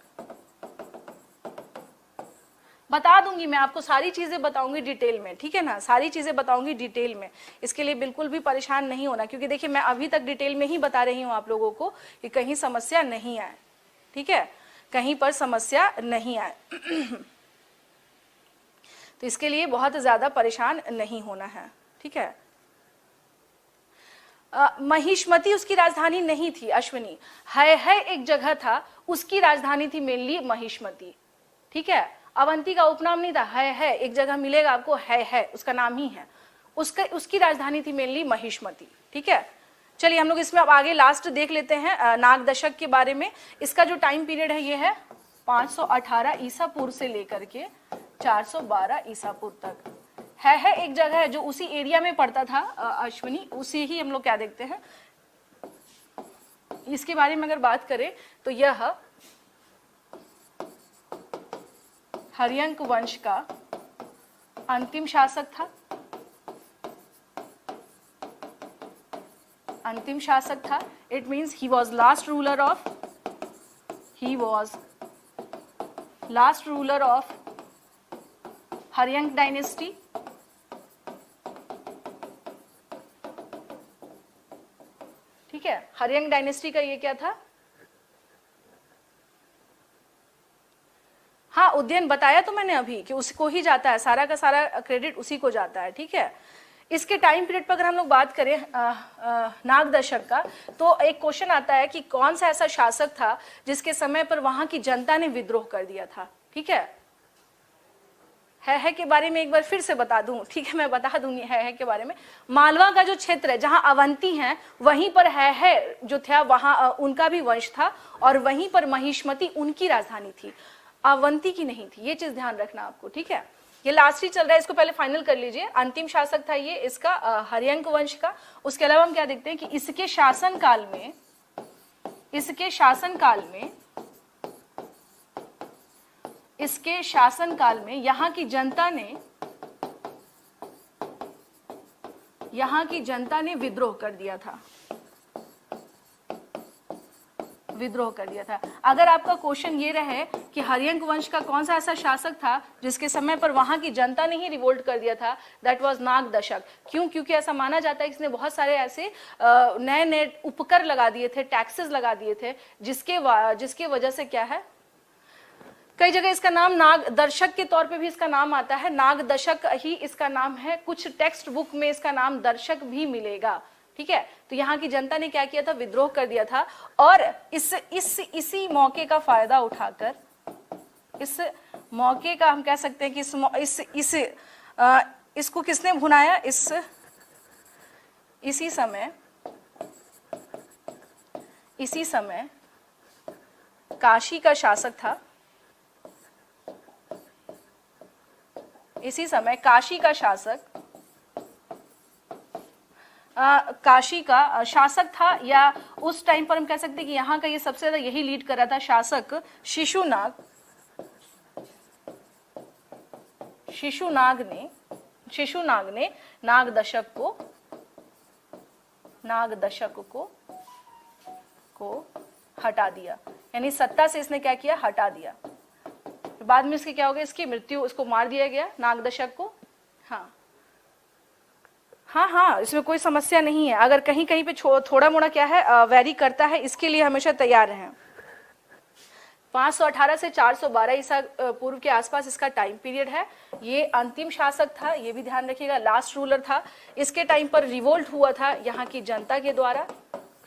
बता दूंगी मैं आपको, सारी चीजें बताऊंगी डिटेल में, ठीक है ना, सारी चीजें बताऊंगी डिटेल में, इसके लिए बिल्कुल भी परेशान नहीं होना, क्योंकि देखिए मैं अभी तक डिटेल में ही बता रही हूं आप लोगों को कि कहीं समस्या नहीं आए, ठीक है, कहीं पर समस्या नहीं आए। तो इसके लिए बहुत ज्यादा परेशान नहीं होना है, ठीक है। महिष्मति उसकी राजधानी नहीं थी अश्विनी, है एक जगह था, उसकी राजधानी थी मेनली महिष्मति, ठीक है। अवंती का उपनाम नहीं था, है एक जगह मिलेगा आपको, है उसका नाम ही है, उसकी राजधानी थी मेनली महिष्मति, ठीक है। चलिए हम लोग इसमें अब आगे लास्ट देख लेते हैं नाग दशक के बारे में। इसका जो टाइम पीरियड है ये है 518 ईसा पूर्व से लेकर के 412 ईसा पूर्व तक। है एक जगह है जो उसी एरिया में पड़ता था अश्विनी, उसी ही हम लोग क्या देखते हैं इसके बारे में अगर बात करें तो यह हर्यंक वंश का अंतिम शासक था, अंतिम शासक था। It means he was last ruler of Haryanka dynasty. ठीक है, हर्यंक डायनेस्टी का ये क्या था, हाँ उज्जैन बताया तो मैंने अभी कि उसको ही जाता है, सारा का सारा क्रेडिट उसी को जाता है, ठीक है। इसके टाइम पीरियड पर अगर हम लोग बात करें नाग दशक का, तो एक क्वेश्चन आता है कि कौन सा ऐसा शासक था जिसके समय पर वहां की जनता ने विद्रोह कर दिया था, ठीक है। है के बारे में एक बार फिर से बता दूं, ठीक है, मैं बता दूंगी है के बारे में। मालवा का जो क्षेत्र है जहां अवंती है, वहीं पर है जो था वहां उनका भी वंश था, और वहीं पर महिष्मति उनकी राजधानी थी, अवंती की नहीं थी, ये चीज ध्यान रखना आपको, ठीक है। ये लास्ट ही चल रहा है, इसको पहले फाइनल कर लीजिए। अंतिम शासक था ये इसका हर्यंक वंश का। उसके अलावा हम क्या देखते हैं कि इसके शासनकाल में यहाँ की जनता ने विद्रोह कर दिया था। अगर आपका क्वेश्चन ये रहे कि हर्यंक वंश का कौन सा ऐसा शासक था जिसके समय पर वहां की जनता ने ही रिवोल्ट कर दिया था, दैट वाज नाग दशक। क्यों? क्योंकि ऐसा माना जाता है कि इसने बहुत सारे ऐसे नए नए उपकर लगा दिए थे, टैक्सेस लगा दिए थे, जिसके वजह से क्या है, कई जगह इसका नाम नाग दर्शक के तौर पे भी इसका नाम आता है, नाग दशक ही इसका नाम है, कुछ टेक्स्ट बुक में इसका नाम दर्शक भी मिलेगा, ठीक है। तो यहाँ की जनता ने क्या किया था, विद्रोह कर दिया था, और इसी मौके का फायदा उठाकर, इस मौके का हम कह सकते हैं कि इसको किसने भुनाया, इसी समय काशी का शासक था, इसी समय काशी का शासक था, या उस टाइम पर हम कह सकते हैं कि यहाँ का ये सबसे ज्यादा यही लीड कर रहा था शासक शिशुनाग ने नाग दशक को हटा दिया, यानी सत्ता से इसने क्या किया, हटा दिया। बाद में इसकी क्या हो गया, इसकी मृत्यु, इसको मार दिया गया नाग दशक को। हाँ, इसमें कोई समस्या नहीं है। अगर कहीं कहीं पे थोड़ा मोड़ा क्या है वेरी करता है, इसके लिए हमेशा तैयार रहें। 518 से 412 ईसा पूर्व के आसपास इसका टाइम पीरियड है। ये अंतिम शासक था, ये भी ध्यान रखिएगा, लास्ट रूलर था। इसके टाइम पर रिवोल्ट हुआ था यहाँ की जनता के द्वारा,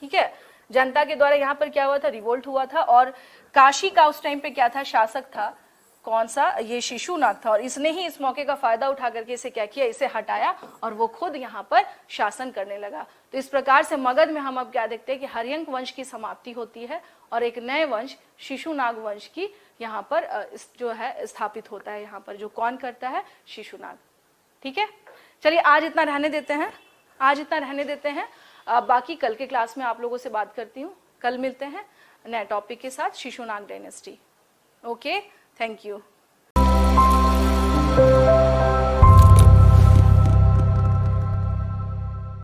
ठीक है, जनता के द्वारा यहाँ पर क्या हुआ था, रिवोल्ट हुआ था। और काशी का उस टाइम पे क्या था, शासक था, कौन सा, ये शिशुनाग था, और इसने ही इस मौके का फायदा उठा करके इसे क्या किया, इसे हटाया, और वो खुद यहाँ पर शासन करने लगा। तो इस प्रकार से मगध में हम अब क्या देखते हैं कि हर्यंक वंश की समाप्ति होती है, और एक नए वंश शिशुनाग वंश की यहाँ पर जो है स्थापित होता है। यहाँ पर जो कौन करता है, शिशुनाग, ठीक है। चलिए आज इतना रहने देते हैं, बाकी कल के क्लास में आप लोगों से बात करती हूँ। कल मिलते हैं नए टॉपिक के साथ, Shishunag dynasty. Okay, thank you.